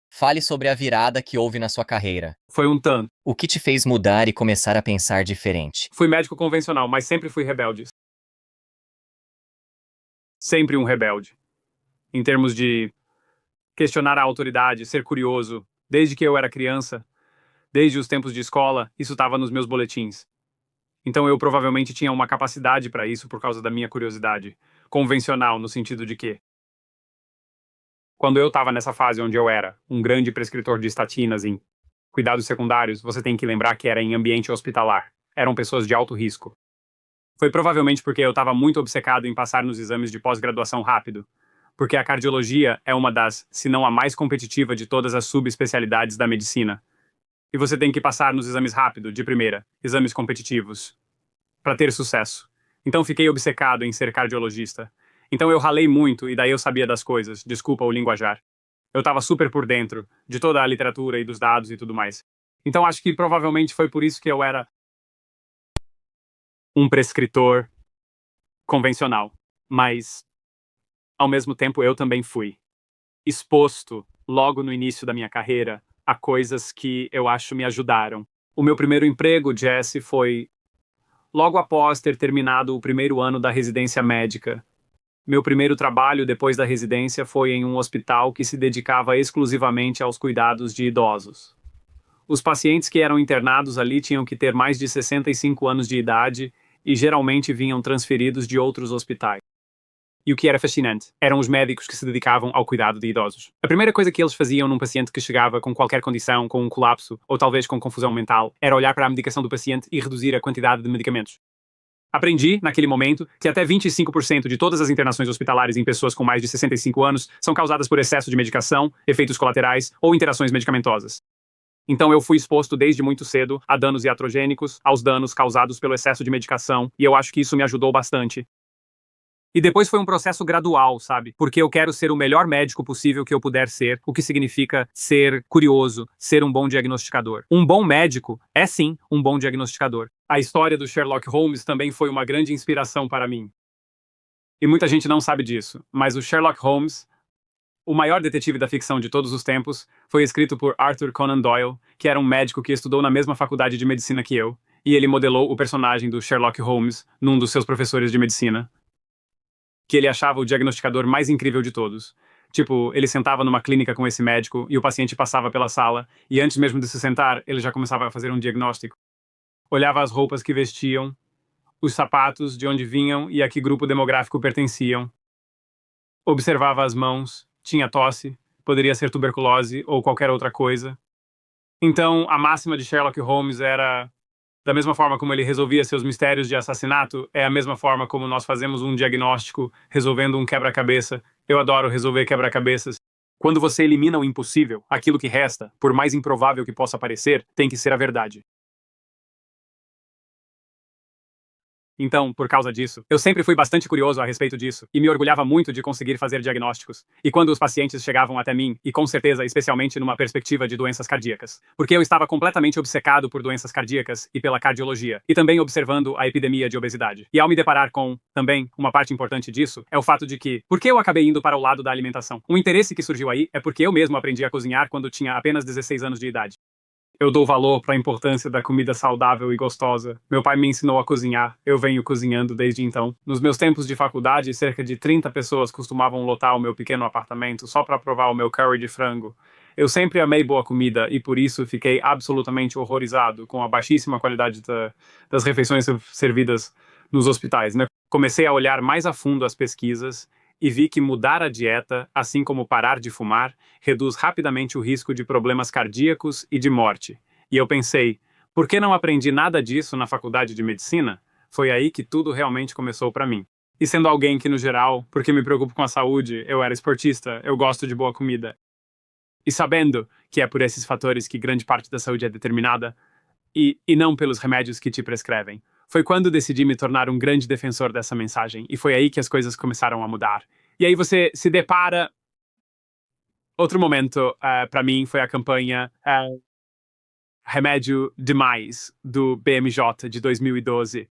Fale sobre a virada que houve na sua carreira. Foi um tanto. O que te fez mudar e começar a pensar diferente? Fui médico convencional, mas sempre fui rebelde. Sempre um rebelde. Em termos de questionar a autoridade, ser curioso. Desde que eu era criança, desde os tempos de escola, isso estava nos meus boletins. Então eu provavelmente tinha uma capacidade para isso por causa da minha curiosidade. Convencional, no sentido de que, quando eu estava nessa fase onde eu era um grande prescritor de estatinas em cuidados secundários, você tem que lembrar que era em ambiente hospitalar. Eram pessoas de alto risco. Foi provavelmente porque eu estava muito obcecado em passar nos exames de pós-graduação rápido. Porque a cardiologia é uma das, se não a mais competitiva de todas as subespecialidades da medicina. E você tem que passar nos exames rápido, de primeira, exames competitivos, para ter sucesso. Então fiquei obcecado em ser cardiologista. Então eu ralei muito e daí eu sabia das coisas, desculpa o linguajar. Eu estava super por dentro de toda a literatura e dos dados e tudo mais. Então acho que provavelmente foi por isso que eu era um prescritor convencional. Mas, ao mesmo tempo, eu também fui exposto, logo no início da minha carreira, a coisas que eu acho me ajudaram. O meu primeiro emprego, Jesse, foi logo após ter terminado o primeiro ano da residência médica. Meu primeiro trabalho depois da residência foi em um hospital que se dedicava exclusivamente aos cuidados de idosos. Os pacientes que eram internados ali tinham que ter mais de 65 anos de idade e geralmente vinham transferidos de outros hospitais. E o que era fascinante eram os médicos que se dedicavam ao cuidado de idosos. A primeira coisa que eles faziam num paciente que chegava com qualquer condição, com um colapso ou talvez com confusão mental, era olhar para a medicação do paciente e reduzir a quantidade de medicamentos. Aprendi, naquele momento, que até 25% de todas as internações hospitalares em pessoas com mais de 65 anos são causadas por excesso de medicação, efeitos colaterais ou interações medicamentosas. Então eu fui exposto desde muito cedo a danos iatrogênicos, aos danos causados pelo excesso de medicação, e eu acho que isso me ajudou bastante. E depois foi um processo gradual, sabe? Porque eu quero ser o melhor médico possível que eu puder ser, o que significa ser curioso, ser um bom diagnosticador. Um bom médico é sim um bom diagnosticador. A história do Sherlock Holmes também foi uma grande inspiração para mim. E muita gente não sabe disso, mas o Sherlock Holmes, o maior detetive da ficção de todos os tempos, foi escrito por Arthur Conan Doyle, que era um médico que estudou na mesma faculdade de medicina que eu, e ele modelou o personagem do Sherlock Holmes num dos seus professores de medicina, que ele achava o diagnosticador mais incrível de todos. Tipo, ele sentava numa clínica com esse médico e o paciente passava pela sala e antes mesmo de se sentar, ele já começava a fazer um diagnóstico. Olhava as roupas que vestiam, os sapatos, de onde vinham e a que grupo demográfico pertenciam. Observava as mãos, tinha tosse, poderia ser tuberculose ou qualquer outra coisa. Então, a máxima de Sherlock Holmes era: da mesma forma como ele resolvia seus mistérios de assassinato, é a mesma forma como nós fazemos um diagnóstico resolvendo um quebra-cabeça. Eu adoro resolver quebra-cabeças. Quando você elimina o impossível, aquilo que resta, por mais improvável que possa parecer, tem que ser a verdade. Então, por causa disso, eu sempre fui bastante curioso a respeito disso e me orgulhava muito de conseguir fazer diagnósticos. E quando os pacientes chegavam até mim, e com certeza especialmente numa perspectiva de doenças cardíacas, porque eu estava completamente obcecado por doenças cardíacas e pela cardiologia, e também observando a epidemia de obesidade. E ao me deparar com, também, uma parte importante disso, é o fato de que, por que eu acabei indo para o lado da alimentação? Um interesse que surgiu aí é porque eu mesmo aprendi a cozinhar quando tinha apenas 16 anos de idade. Eu dou valor para a importância da comida saudável e gostosa. Meu pai me ensinou a cozinhar, eu venho cozinhando desde então. Nos meus tempos de faculdade, cerca de 30 pessoas costumavam lotar o meu pequeno apartamento só para provar o meu curry de frango. Eu sempre amei boa comida e por isso fiquei absolutamente horrorizado com a baixíssima qualidade das refeições servidas nos hospitais, né? Comecei a olhar mais a fundo as pesquisas e vi que mudar a dieta, assim como parar de fumar, reduz rapidamente o risco de problemas cardíacos e de morte. E eu pensei, por que não aprendi nada disso na faculdade de medicina? Foi aí que tudo realmente começou para mim. E sendo alguém que, no geral, porque me preocupo com a saúde, eu era esportista, eu gosto de boa comida. E sabendo que é por esses fatores que grande parte da saúde é determinada, e não pelos remédios que te prescrevem. Foi quando decidi me tornar um grande defensor dessa mensagem, e foi aí que as coisas começaram a mudar. E aí você se depara. Outro momento, para mim, foi a campanha Remédio Demais, do BMJ, de 2012.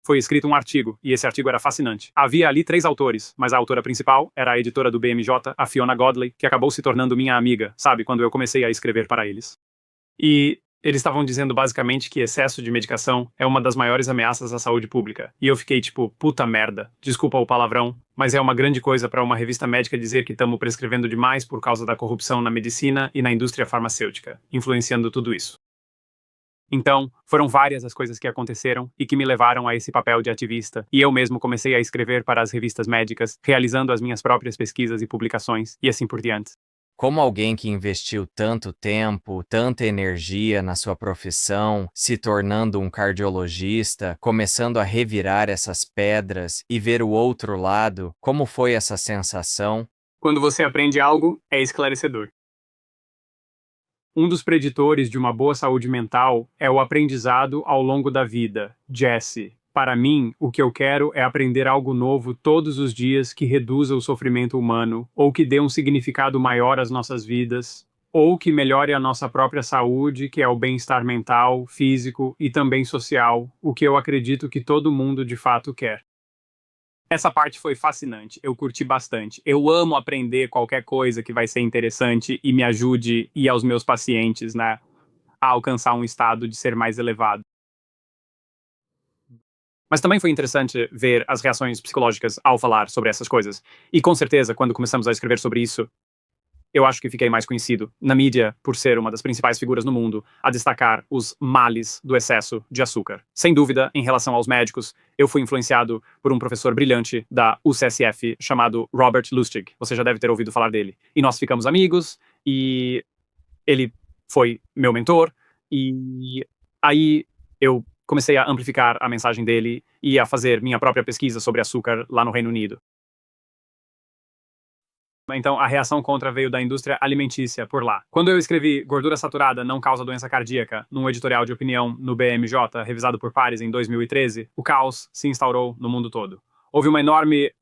Foi escrito um artigo, e esse artigo era fascinante. Havia ali 3 autores, mas a autora principal era a editora do BMJ, a Fiona Godley, que acabou se tornando minha amiga, sabe, quando eu comecei a escrever para eles. E eles estavam dizendo basicamente que excesso de medicação é uma das maiores ameaças à saúde pública. E eu fiquei tipo, puta merda, desculpa o palavrão, mas é uma grande coisa para uma revista médica dizer que estamos prescrevendo demais por causa da corrupção na medicina e na indústria farmacêutica, influenciando tudo isso. Então, foram várias as coisas que aconteceram e que me levaram a esse papel de ativista, e eu mesmo comecei a escrever para as revistas médicas, realizando as minhas próprias pesquisas e publicações, e assim por diante. Como alguém que investiu tanto tempo, tanta energia na sua profissão, se tornando um cardiologista, começando a revirar essas pedras e ver o outro lado, como foi essa sensação? Quando você aprende algo, é esclarecedor. Um dos preditores de uma boa saúde mental é o aprendizado ao longo da vida, Jesse. Para mim, o que eu quero é aprender algo novo todos os dias que reduza o sofrimento humano, ou que dê um significado maior às nossas vidas, ou que melhore a nossa própria saúde, que é o bem-estar mental, físico e também social, o que eu acredito que todo mundo de fato quer. Essa parte foi fascinante, eu curti bastante. Eu amo aprender qualquer coisa que vai ser interessante e me ajude e aos meus pacientes, né, a alcançar um estado de ser mais elevado. Mas também foi interessante ver as reações psicológicas ao falar sobre essas coisas. E com certeza, quando começamos a escrever sobre isso, eu acho que fiquei mais conhecido na mídia por ser uma das principais figuras no mundo a destacar os males do excesso de açúcar. Sem dúvida, em relação aos médicos, eu fui influenciado por um professor brilhante da UCSF chamado Robert Lustig. Você já deve ter ouvido falar dele. E nós ficamos amigos, e ele foi meu mentor, e aí eu comecei a amplificar a mensagem dele e a fazer minha própria pesquisa sobre açúcar lá no Reino Unido. Então, a reação contra veio da indústria alimentícia por lá. Quando eu escrevi Gordura Saturada não causa doença cardíaca, num editorial de opinião no BMJ, revisado por pares em 2013, o caos se instaurou no mundo todo. Houve uma enorme,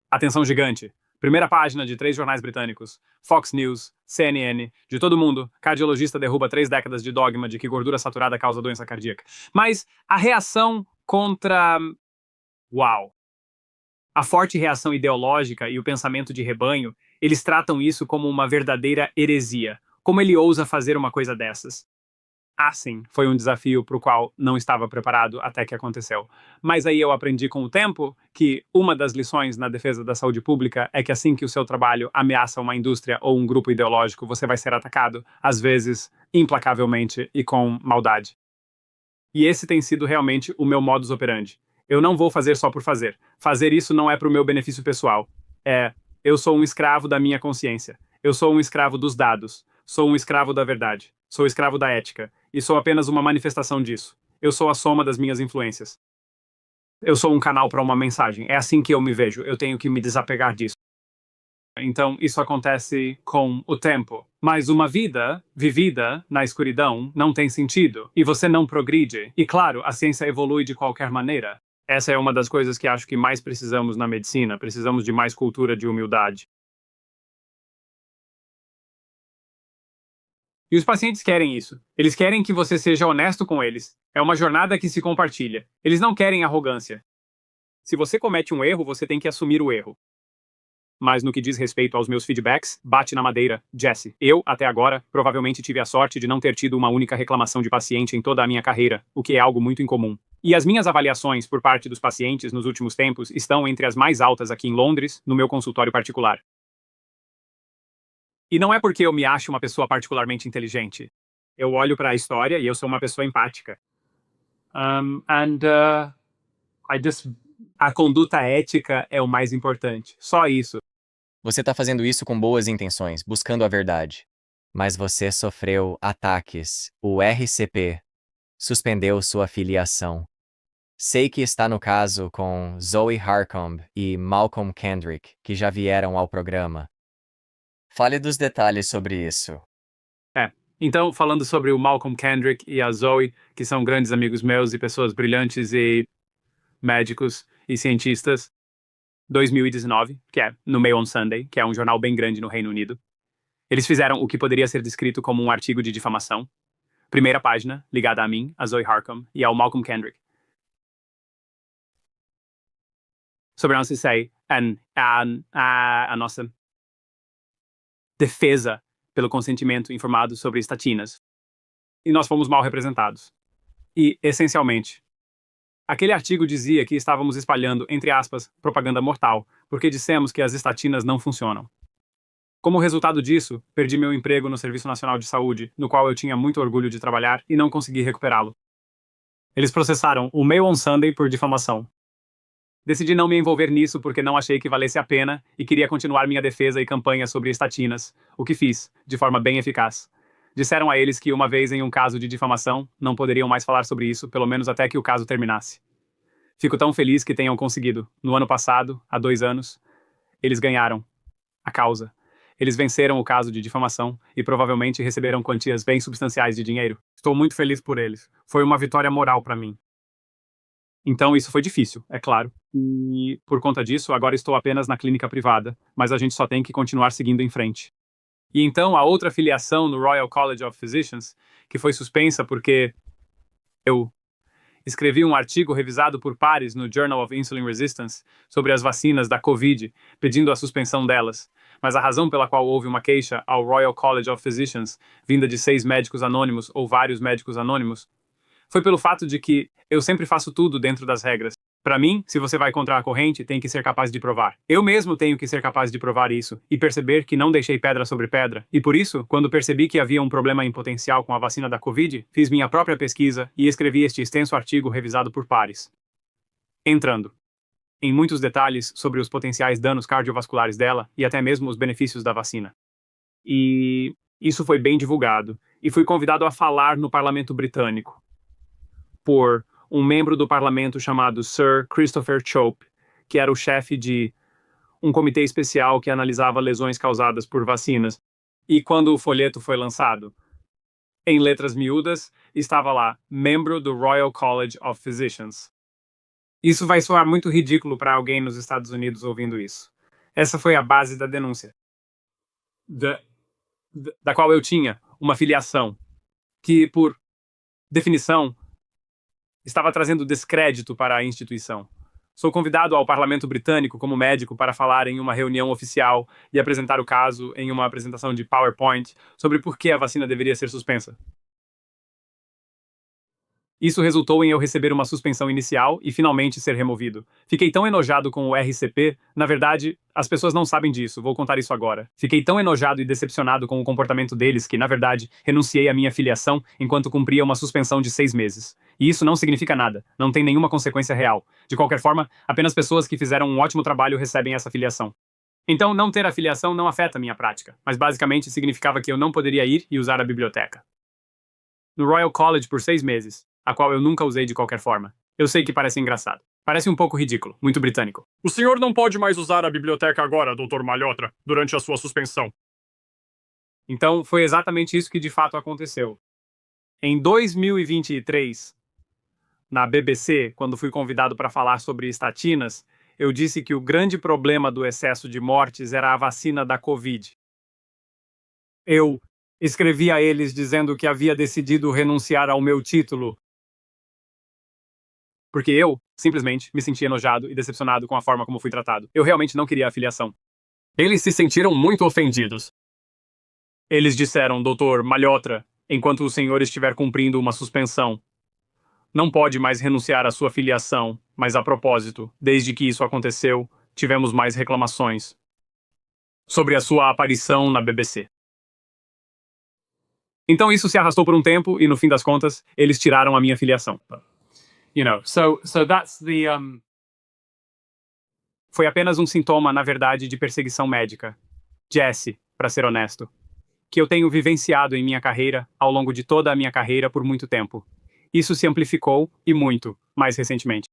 atenção gigante. Primeira página de 3 jornais britânicos, Fox News, CNN, de todo mundo, cardiologista derruba 3 décadas de dogma de que gordura saturada causa doença cardíaca. Mas a reação contra... Uau! A forte reação ideológica e o pensamento de rebanho, eles tratam isso como uma verdadeira heresia. Como ele ousa fazer uma coisa dessas? Sim, foi um desafio para o qual não estava preparado até que aconteceu. Mas aí eu aprendi com o tempo que uma das lições na defesa da saúde pública é que assim que o seu trabalho ameaça uma indústria ou um grupo ideológico, você vai ser atacado, às vezes, implacavelmente e com maldade. E esse tem sido realmente o meu modus operandi. Eu não vou fazer só por fazer. Fazer isso não é para o meu benefício pessoal. Eu sou um escravo da minha consciência. Eu sou um escravo dos dados. Sou um escravo da verdade. Sou escravo da ética. E sou apenas uma manifestação disso. Eu sou a soma das minhas influências. Eu sou um canal para uma mensagem. É assim que eu me vejo. Eu tenho que me desapegar disso. Então, isso acontece com o tempo. Mas uma vida vivida na escuridão não tem sentido. E você não progride. E claro, a ciência evolui de qualquer maneira. Essa é uma das coisas que acho que mais precisamos na medicina. Precisamos de mais cultura de humildade. E os pacientes querem isso. Eles querem que você seja honesto com eles. É uma jornada que se compartilha. Eles não querem arrogância. Se você comete um erro, você tem que assumir o erro. Mas no que diz respeito aos meus feedbacks, bate na madeira, Jesse. Eu, até agora, provavelmente tive a sorte de não ter tido uma única reclamação de paciente em toda a minha carreira, o que é algo muito incomum. E as minhas avaliações por parte dos pacientes nos últimos tempos estão entre as mais altas aqui em Londres, no meu consultório particular. E não é porque eu me acho uma pessoa particularmente inteligente. Eu olho para a história e eu sou uma pessoa empática. I just A conduta ética é o mais importante. Só isso. Você tá fazendo isso com boas intenções, buscando a verdade. Mas você sofreu ataques. O RCP suspendeu sua filiação. Sei que está no caso com Zoe Harcombe e Malcolm Kendrick, que já vieram ao programa. Fale dos detalhes sobre isso. Então, falando sobre o Malcolm Kendrick e a Zoe, que são grandes amigos meus e pessoas brilhantes e médicos e cientistas, 2019, que é no Mail on Sunday, que é um jornal bem grande no Reino Unido. Eles fizeram o que poderia ser descrito como um artigo de difamação. Primeira página, ligada a mim, a Zoe Harcombe e ao Malcolm Kendrick. Sobre a nossa a nossa defesa pelo consentimento informado sobre estatinas. E nós fomos mal representados. E, essencialmente, aquele artigo dizia que estávamos espalhando, entre aspas, propaganda mortal, porque dissemos que as estatinas não funcionam. Como resultado disso, perdi meu emprego no Serviço Nacional de Saúde, no qual eu tinha muito orgulho de trabalhar, e não consegui recuperá-lo. Eles processaram o Mail on Sunday por difamação. Decidi não me envolver nisso porque não achei que valesse a pena e queria continuar minha defesa e campanha sobre estatinas, o que fiz, de forma bem eficaz. Disseram a eles que, uma vez em um caso de difamação, não poderiam mais falar sobre isso, pelo menos até que o caso terminasse. Fico tão feliz que tenham conseguido. No ano passado, há 2 anos, eles ganharam a causa. Eles venceram o caso de difamação e provavelmente receberam quantias bem substanciais de dinheiro. Estou muito feliz por eles. Foi uma vitória moral para mim. Então isso foi difícil, é claro. E por conta disso, agora estou apenas na clínica privada, mas a gente só tem que continuar seguindo em frente. E então a outra filiação no Royal College of Physicians, que foi suspensa porque eu escrevi um artigo revisado por pares no Journal of Insulin Resistance sobre as vacinas da Covid, pedindo a suspensão delas. Mas a razão pela qual houve uma queixa ao Royal College of Physicians, vinda de 6 médicos anônimos ou vários médicos anônimos, foi pelo fato de que eu sempre faço tudo dentro das regras. Para mim, se você vai contra a corrente, tem que ser capaz de provar. Eu mesmo tenho que ser capaz de provar isso e perceber que não deixei pedra sobre pedra. E por isso, quando percebi que havia um problema em potencial com a vacina da Covid, fiz minha própria pesquisa e escrevi este extenso artigo revisado por pares. Entrando em muitos detalhes sobre os potenciais danos cardiovasculares dela e até mesmo os benefícios da vacina. E isso foi bem divulgado, e fui convidado a falar no parlamento britânico por um membro do parlamento chamado Sir Christopher Chope, que era o chefe de um comitê especial que analisava lesões causadas por vacinas. E quando o folheto foi lançado, em letras miúdas, estava lá, membro do Royal College of Physicians. Isso vai soar muito ridículo para alguém nos Estados Unidos ouvindo isso. Essa foi a base da denúncia, da qual eu tinha uma filiação, que, por definição, estava trazendo descrédito para a instituição. Sou convidado ao parlamento britânico como médico para falar em uma reunião oficial e apresentar o caso em uma apresentação de PowerPoint sobre por que a vacina deveria ser suspensa. Isso resultou em eu receber uma suspensão inicial e finalmente ser removido. Fiquei tão enojado com o RCP, na verdade, as pessoas não sabem disso, vou contar isso agora. Fiquei tão enojado e decepcionado com o comportamento deles que, na verdade, renunciei à minha filiação enquanto cumpria uma suspensão de 6 meses. E isso não significa nada, não tem nenhuma consequência real. De qualquer forma, apenas pessoas que fizeram um ótimo trabalho recebem essa filiação. Então, não ter a filiação não afeta a minha prática, mas basicamente significava que eu não poderia ir e usar a biblioteca. No Royal College por 6 meses, a qual eu nunca usei de qualquer forma. Eu sei que parece engraçado. Parece um pouco ridículo, muito britânico. O senhor não pode mais usar a biblioteca agora, Dr. Malhotra, durante a sua suspensão. Então, foi exatamente isso que de fato aconteceu. Em 2023, na BBC, quando fui convidado para falar sobre estatinas, eu disse que o grande problema do excesso de mortes era a vacina da Covid. Eu escrevi a eles dizendo que havia decidido renunciar ao meu título porque eu, simplesmente, me senti enojado e decepcionado com a forma como fui tratado. Eu realmente não queria a filiação. Eles se sentiram muito ofendidos. Eles disseram, Dr. Malhotra, enquanto o senhor estiver cumprindo uma suspensão, não pode mais renunciar à sua filiação, mas a propósito, desde que isso aconteceu, tivemos mais reclamações sobre a sua aparição na BBC. Então isso se arrastou por um tempo e, no fim das contas, eles tiraram a minha filiação. You know, so that's the Foi apenas um sintoma, na verdade, de perseguição médica. Jesse, para ser honesto, que eu tenho vivenciado em minha carreira ao longo de toda a minha carreira por muito tempo. Isso se amplificou e muito, mais recentemente.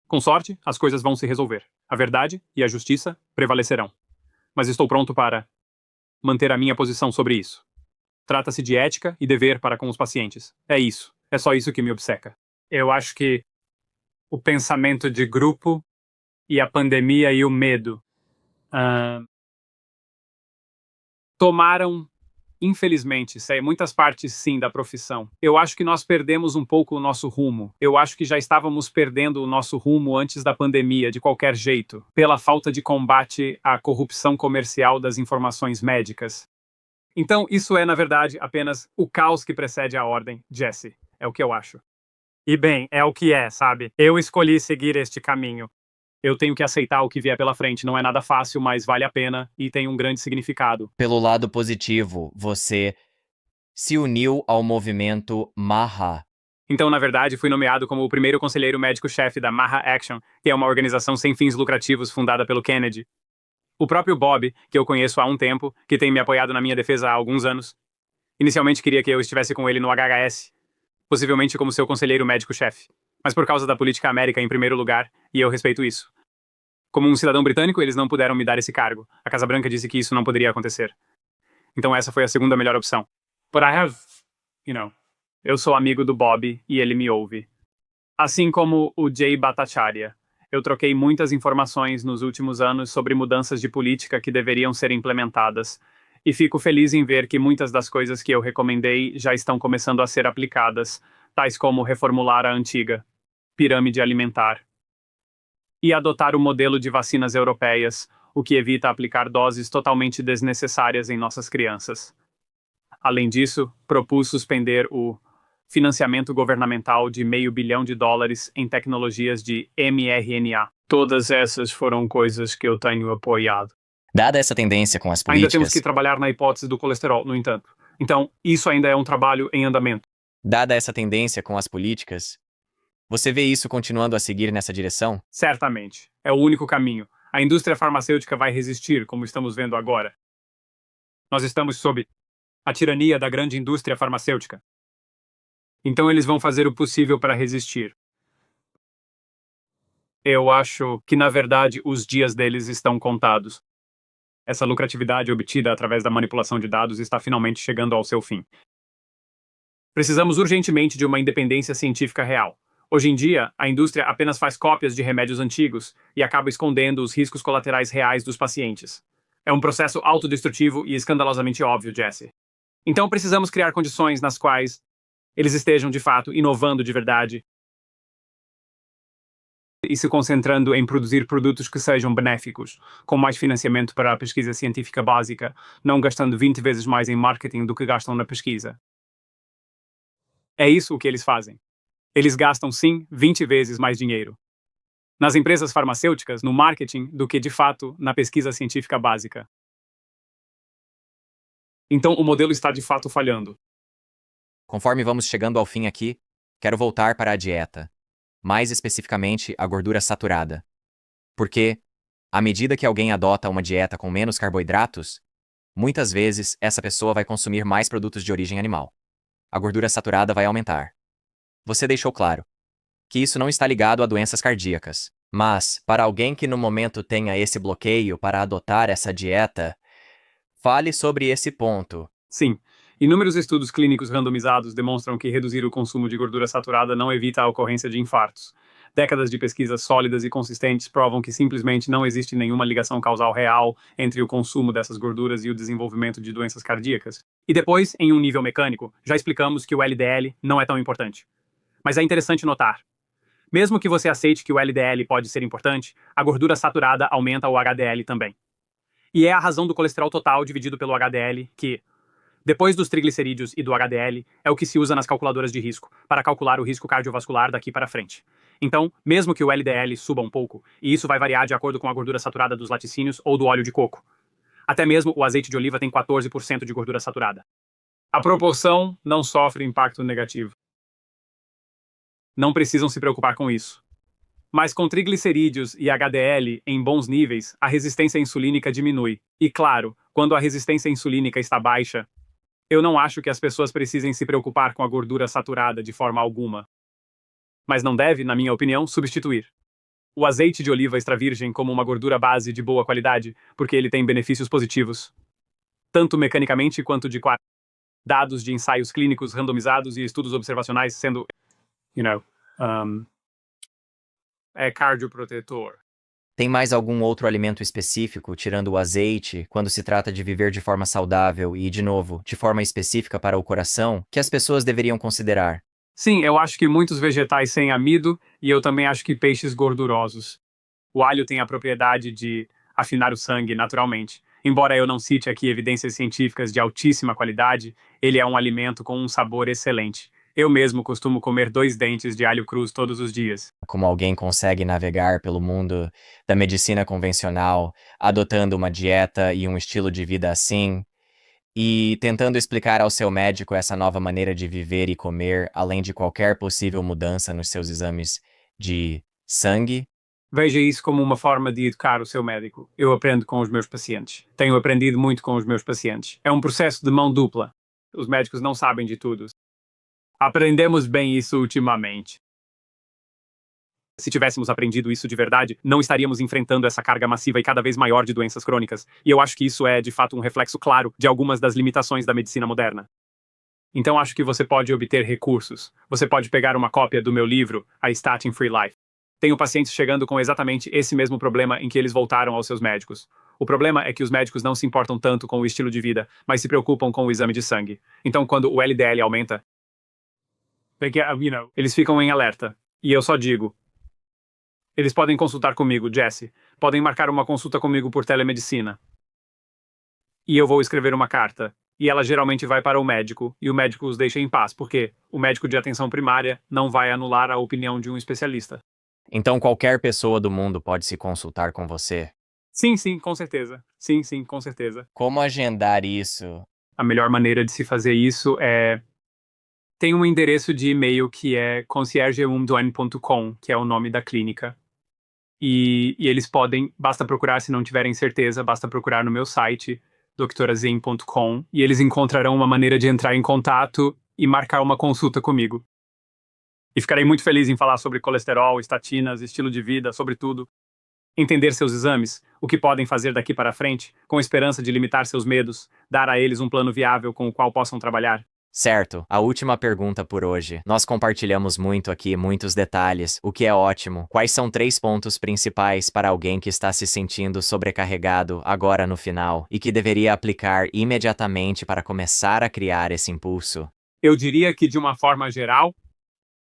Com sorte, as coisas vão se resolver. A verdade e a justiça prevalecerão. Mas estou pronto para manter a minha posição sobre isso. Trata-se de ética e dever para com os pacientes. É isso. É só isso que me obceca. Eu acho que o pensamento de grupo e a pandemia e o medo tomaram, infelizmente, muitas partes, sim, da profissão. Eu acho que nós perdemos um pouco o nosso rumo. Eu acho que já estávamos perdendo o nosso rumo antes da pandemia, de qualquer jeito, pela falta de combate à corrupção comercial das informações médicas. Então, isso é, na verdade, apenas o caos que precede a ordem, Jesse. É o que eu acho. E bem, é o que é, sabe? Eu escolhi seguir este caminho. Eu tenho que aceitar o que vier pela frente. Não é nada fácil, mas vale a pena e tem um grande significado. Pelo lado positivo, você se uniu ao movimento MAHA. Então, na verdade, fui nomeado como o primeiro conselheiro médico-chefe da MAHA Action, que é uma organização sem fins lucrativos fundada pelo Kennedy. O próprio Bob, que eu conheço há um tempo, que tem me apoiado na minha defesa há alguns anos, inicialmente queria que eu estivesse com ele no HHS, possivelmente como seu conselheiro médico-chefe. Mas por causa da política América em primeiro lugar, e eu respeito isso. Como um cidadão britânico, eles não puderam me dar esse cargo. A Casa Branca disse que isso não poderia acontecer. Então essa foi a segunda melhor opção. But I have, eu sou amigo do Bob e ele me ouve. Assim como o Jay Bhattacharya. Eu troquei muitas informações nos últimos anos sobre mudanças de política que deveriam ser implementadas. E fico feliz em ver que muitas das coisas que eu recomendei já estão começando a ser aplicadas, tais como reformular a antiga pirâmide alimentar e adotar o modelo de vacinas europeias, o que evita aplicar doses totalmente desnecessárias em nossas crianças. Além disso, propus suspender o financiamento governamental de $500 bilhão em tecnologias de mRNA. Todas essas foram coisas que eu tenho apoiado. Dada essa tendência com as Ainda temos políticas, que trabalhar na hipótese do colesterol, no entanto. Então, isso ainda é um trabalho em andamento. você vê isso continuando a seguir nessa direção? Certamente. É o único caminho. A indústria farmacêutica vai resistir, como estamos vendo agora. Nós estamos sob a tirania da grande indústria farmacêutica. Então eles vão fazer o possível para resistir. Eu acho que, na verdade, os dias deles estão contados. Essa lucratividade obtida através da manipulação de dados está finalmente chegando ao seu fim. Precisamos urgentemente de uma independência científica real. Hoje em dia, a indústria apenas faz cópias de remédios antigos e acaba escondendo os riscos colaterais reais dos pacientes. É um processo autodestrutivo e escandalosamente óbvio, Jesse. Então precisamos criar condições nas quais eles estejam, de fato, inovando de verdade e se concentrando em produzir produtos que sejam benéficos, com mais financiamento para a pesquisa científica básica, não gastando 20 vezes mais em marketing do que gastam na pesquisa. É isso o que eles fazem. Eles gastam, sim, 20 vezes mais dinheiro nas empresas farmacêuticas, no marketing, do que, de fato, na pesquisa científica básica. Então, o modelo está, de fato, falhando. Conforme vamos chegando ao fim aqui, quero voltar para a dieta. Mais especificamente, a gordura saturada. Porque, à medida que alguém adota uma dieta com menos carboidratos, muitas vezes essa pessoa vai consumir mais produtos de origem animal. A gordura saturada vai aumentar. Você deixou claro que isso não está ligado a doenças cardíacas. Mas, para alguém que no momento tenha esse bloqueio para adotar essa dieta, fale sobre esse ponto. Sim, inúmeros estudos clínicos randomizados demonstram que reduzir o consumo de gordura saturada não evita a ocorrência de infartos. Décadas de pesquisas sólidas e consistentes provam que simplesmente não existe nenhuma ligação causal real entre o consumo dessas gorduras e o desenvolvimento de doenças cardíacas. E depois, em um nível mecânico, já explicamos que o LDL não é tão importante. Mas é interessante notar. Mesmo que você aceite que o LDL pode ser importante, a gordura saturada aumenta o HDL também. E é a razão do colesterol total dividido pelo HDL que, depois dos triglicerídeos e do HDL, é o que se usa nas calculadoras de risco, para calcular o risco cardiovascular daqui para frente. Então, mesmo que o LDL suba um pouco, e isso vai variar de acordo com a gordura saturada dos laticínios ou do óleo de coco. Até mesmo o azeite de oliva tem 14% de gordura saturada. A proporção não sofre impacto negativo. Não precisam se preocupar com isso. Mas com triglicerídeos e HDL em bons níveis, a resistência insulínica diminui. E claro, quando a resistência insulínica está baixa, eu não acho que as pessoas precisem se preocupar com a gordura saturada de forma alguma. Mas não deve, na minha opinião, substituir o azeite de oliva extra virgem como uma gordura base de boa qualidade, porque ele tem benefícios positivos, tanto mecanicamente quanto de dados de ensaios clínicos randomizados e estudos observacionais sendo, é cardioprotetor. Tem mais algum outro alimento específico, tirando o azeite, quando se trata de viver de forma saudável e, de novo, de forma específica para o coração, que as pessoas deveriam considerar? Sim, eu acho que muitos vegetais sem amido e eu também acho que peixes gordurosos. O alho tem a propriedade de afinar o sangue naturalmente. Embora eu não cite aqui evidências científicas de altíssima qualidade, ele é um alimento com um sabor excelente. Eu mesmo costumo comer 2 dentes de alho crus todos os dias. Como alguém consegue navegar pelo mundo da medicina convencional, adotando uma dieta e um estilo de vida assim, e tentando explicar ao seu médico essa nova maneira de viver e comer, além de qualquer possível mudança nos seus exames de sangue? Veja isso como uma forma de educar o seu médico. Eu aprendo com os meus pacientes. Tenho aprendido muito com os meus pacientes. É um processo de mão dupla. Os médicos não sabem de tudo. Aprendemos bem isso ultimamente. Se tivéssemos aprendido isso de verdade, não estaríamos enfrentando essa carga massiva e cada vez maior de doenças crônicas. E eu acho que isso é, de fato, um reflexo claro de algumas das limitações da medicina moderna. Então acho que você pode obter recursos. Você pode pegar uma cópia do meu livro, A Statin Free Life. Tenho pacientes chegando com exatamente esse mesmo problema em que eles voltaram aos seus médicos. O problema é que os médicos não se importam tanto com o estilo de vida, mas se preocupam com o exame de sangue. Então, quando o LDL aumenta, eles ficam em alerta. E eu só digo, eles podem consultar comigo, Jesse. Podem marcar uma consulta comigo por telemedicina. E eu vou escrever uma carta. E ela geralmente vai para o médico, e o médico os deixa em paz, porque o médico de atenção primária não vai anular a opinião de um especialista. Então qualquer pessoa do mundo pode se consultar com você? Sim, com certeza. Sim, com certeza. Como agendar isso? A melhor maneira de se fazer isso é... Tem um endereço de e-mail que é conciergeumdoen.com, que é o nome da clínica. E eles podem, basta procurar se não tiverem certeza, basta procurar no meu site, doutorazen.com, e eles encontrarão uma maneira de entrar em contato e marcar uma consulta comigo. E ficarei muito feliz em falar sobre colesterol, estatinas, estilo de vida, sobre tudo. Entender seus exames, o que podem fazer daqui para frente, com esperança de limitar seus medos, dar a eles um plano viável com o qual possam trabalhar. Certo, a última pergunta por hoje. Nós compartilhamos muito aqui, muitos detalhes, o que é ótimo. Quais são 3 pontos principais para alguém que está se sentindo sobrecarregado agora no final e que deveria aplicar imediatamente para começar a criar esse impulso? Eu diria que, de uma forma geral,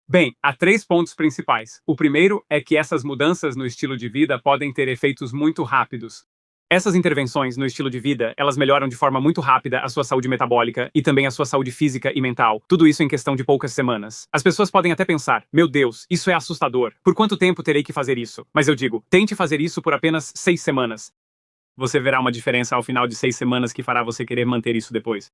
bem, há 3 pontos principais. O primeiro é que essas mudanças no estilo de vida podem ter efeitos muito rápidos. Essas intervenções no estilo de vida, elas melhoram de forma muito rápida a sua saúde metabólica e também a sua saúde física e mental. Tudo isso em questão de poucas semanas. As pessoas podem até pensar, meu Deus, isso é assustador. Por quanto tempo terei que fazer isso? Mas eu digo, tente fazer isso por apenas 6 semanas. Você verá uma diferença ao final de 6 semanas que fará você querer manter isso depois.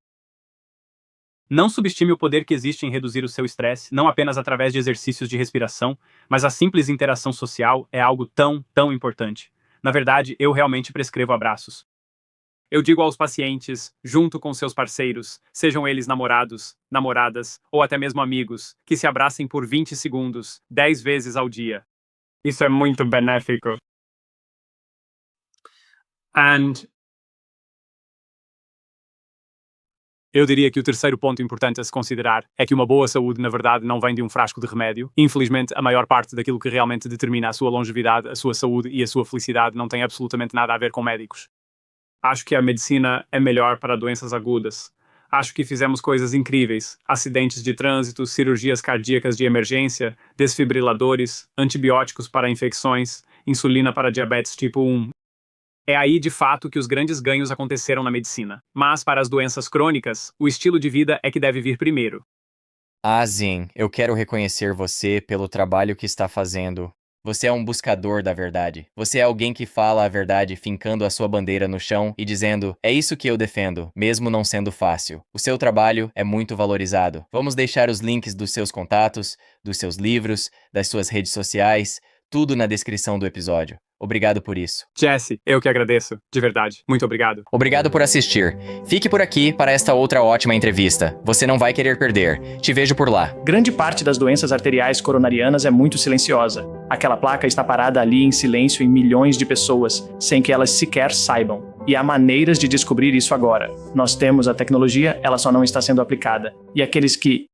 Não subestime o poder que existe em reduzir o seu estresse, não apenas através de exercícios de respiração, mas a simples interação social é algo tão importante. Na verdade, eu realmente prescrevo abraços. Eu digo aos pacientes, junto com seus parceiros, sejam eles namorados, namoradas ou até mesmo amigos, que se abracem por 20 segundos, 10 vezes ao dia. Isso é muito benéfico. Eu diria que o terceiro ponto importante a se considerar é que uma boa saúde, na verdade, não vem de um frasco de remédio. Infelizmente, a maior parte daquilo que realmente determina a sua longevidade, a sua saúde e a sua felicidade não tem absolutamente nada a ver com médicos. Acho que a medicina é melhor para doenças agudas. Acho que fizemos coisas incríveis. Acidentes de trânsito, cirurgias cardíacas de emergência, desfibriladores, antibióticos para infecções, insulina para diabetes tipo 1. É aí, de fato, que os grandes ganhos aconteceram na medicina. Mas, para as doenças crônicas, o estilo de vida é que deve vir primeiro. Zin, eu quero reconhecer você pelo trabalho que está fazendo. Você é um buscador da verdade. Você é alguém que fala a verdade fincando a sua bandeira no chão e dizendo, é isso que eu defendo, mesmo não sendo fácil. O seu trabalho é muito valorizado. Vamos deixar os links dos seus contatos, dos seus livros, das suas redes sociais, tudo na descrição do episódio. Obrigado por isso. Jesse, eu que agradeço. De verdade. Muito obrigado. Obrigado por assistir. Fique por aqui para esta outra ótima entrevista. Você não vai querer perder. Te vejo por lá. Grande parte das doenças arteriais coronarianas é muito silenciosa. Aquela placa está parada ali em silêncio em milhões de pessoas, sem que elas sequer saibam. E há maneiras de descobrir isso agora. Nós temos a tecnologia, ela só não está sendo aplicada. E aqueles que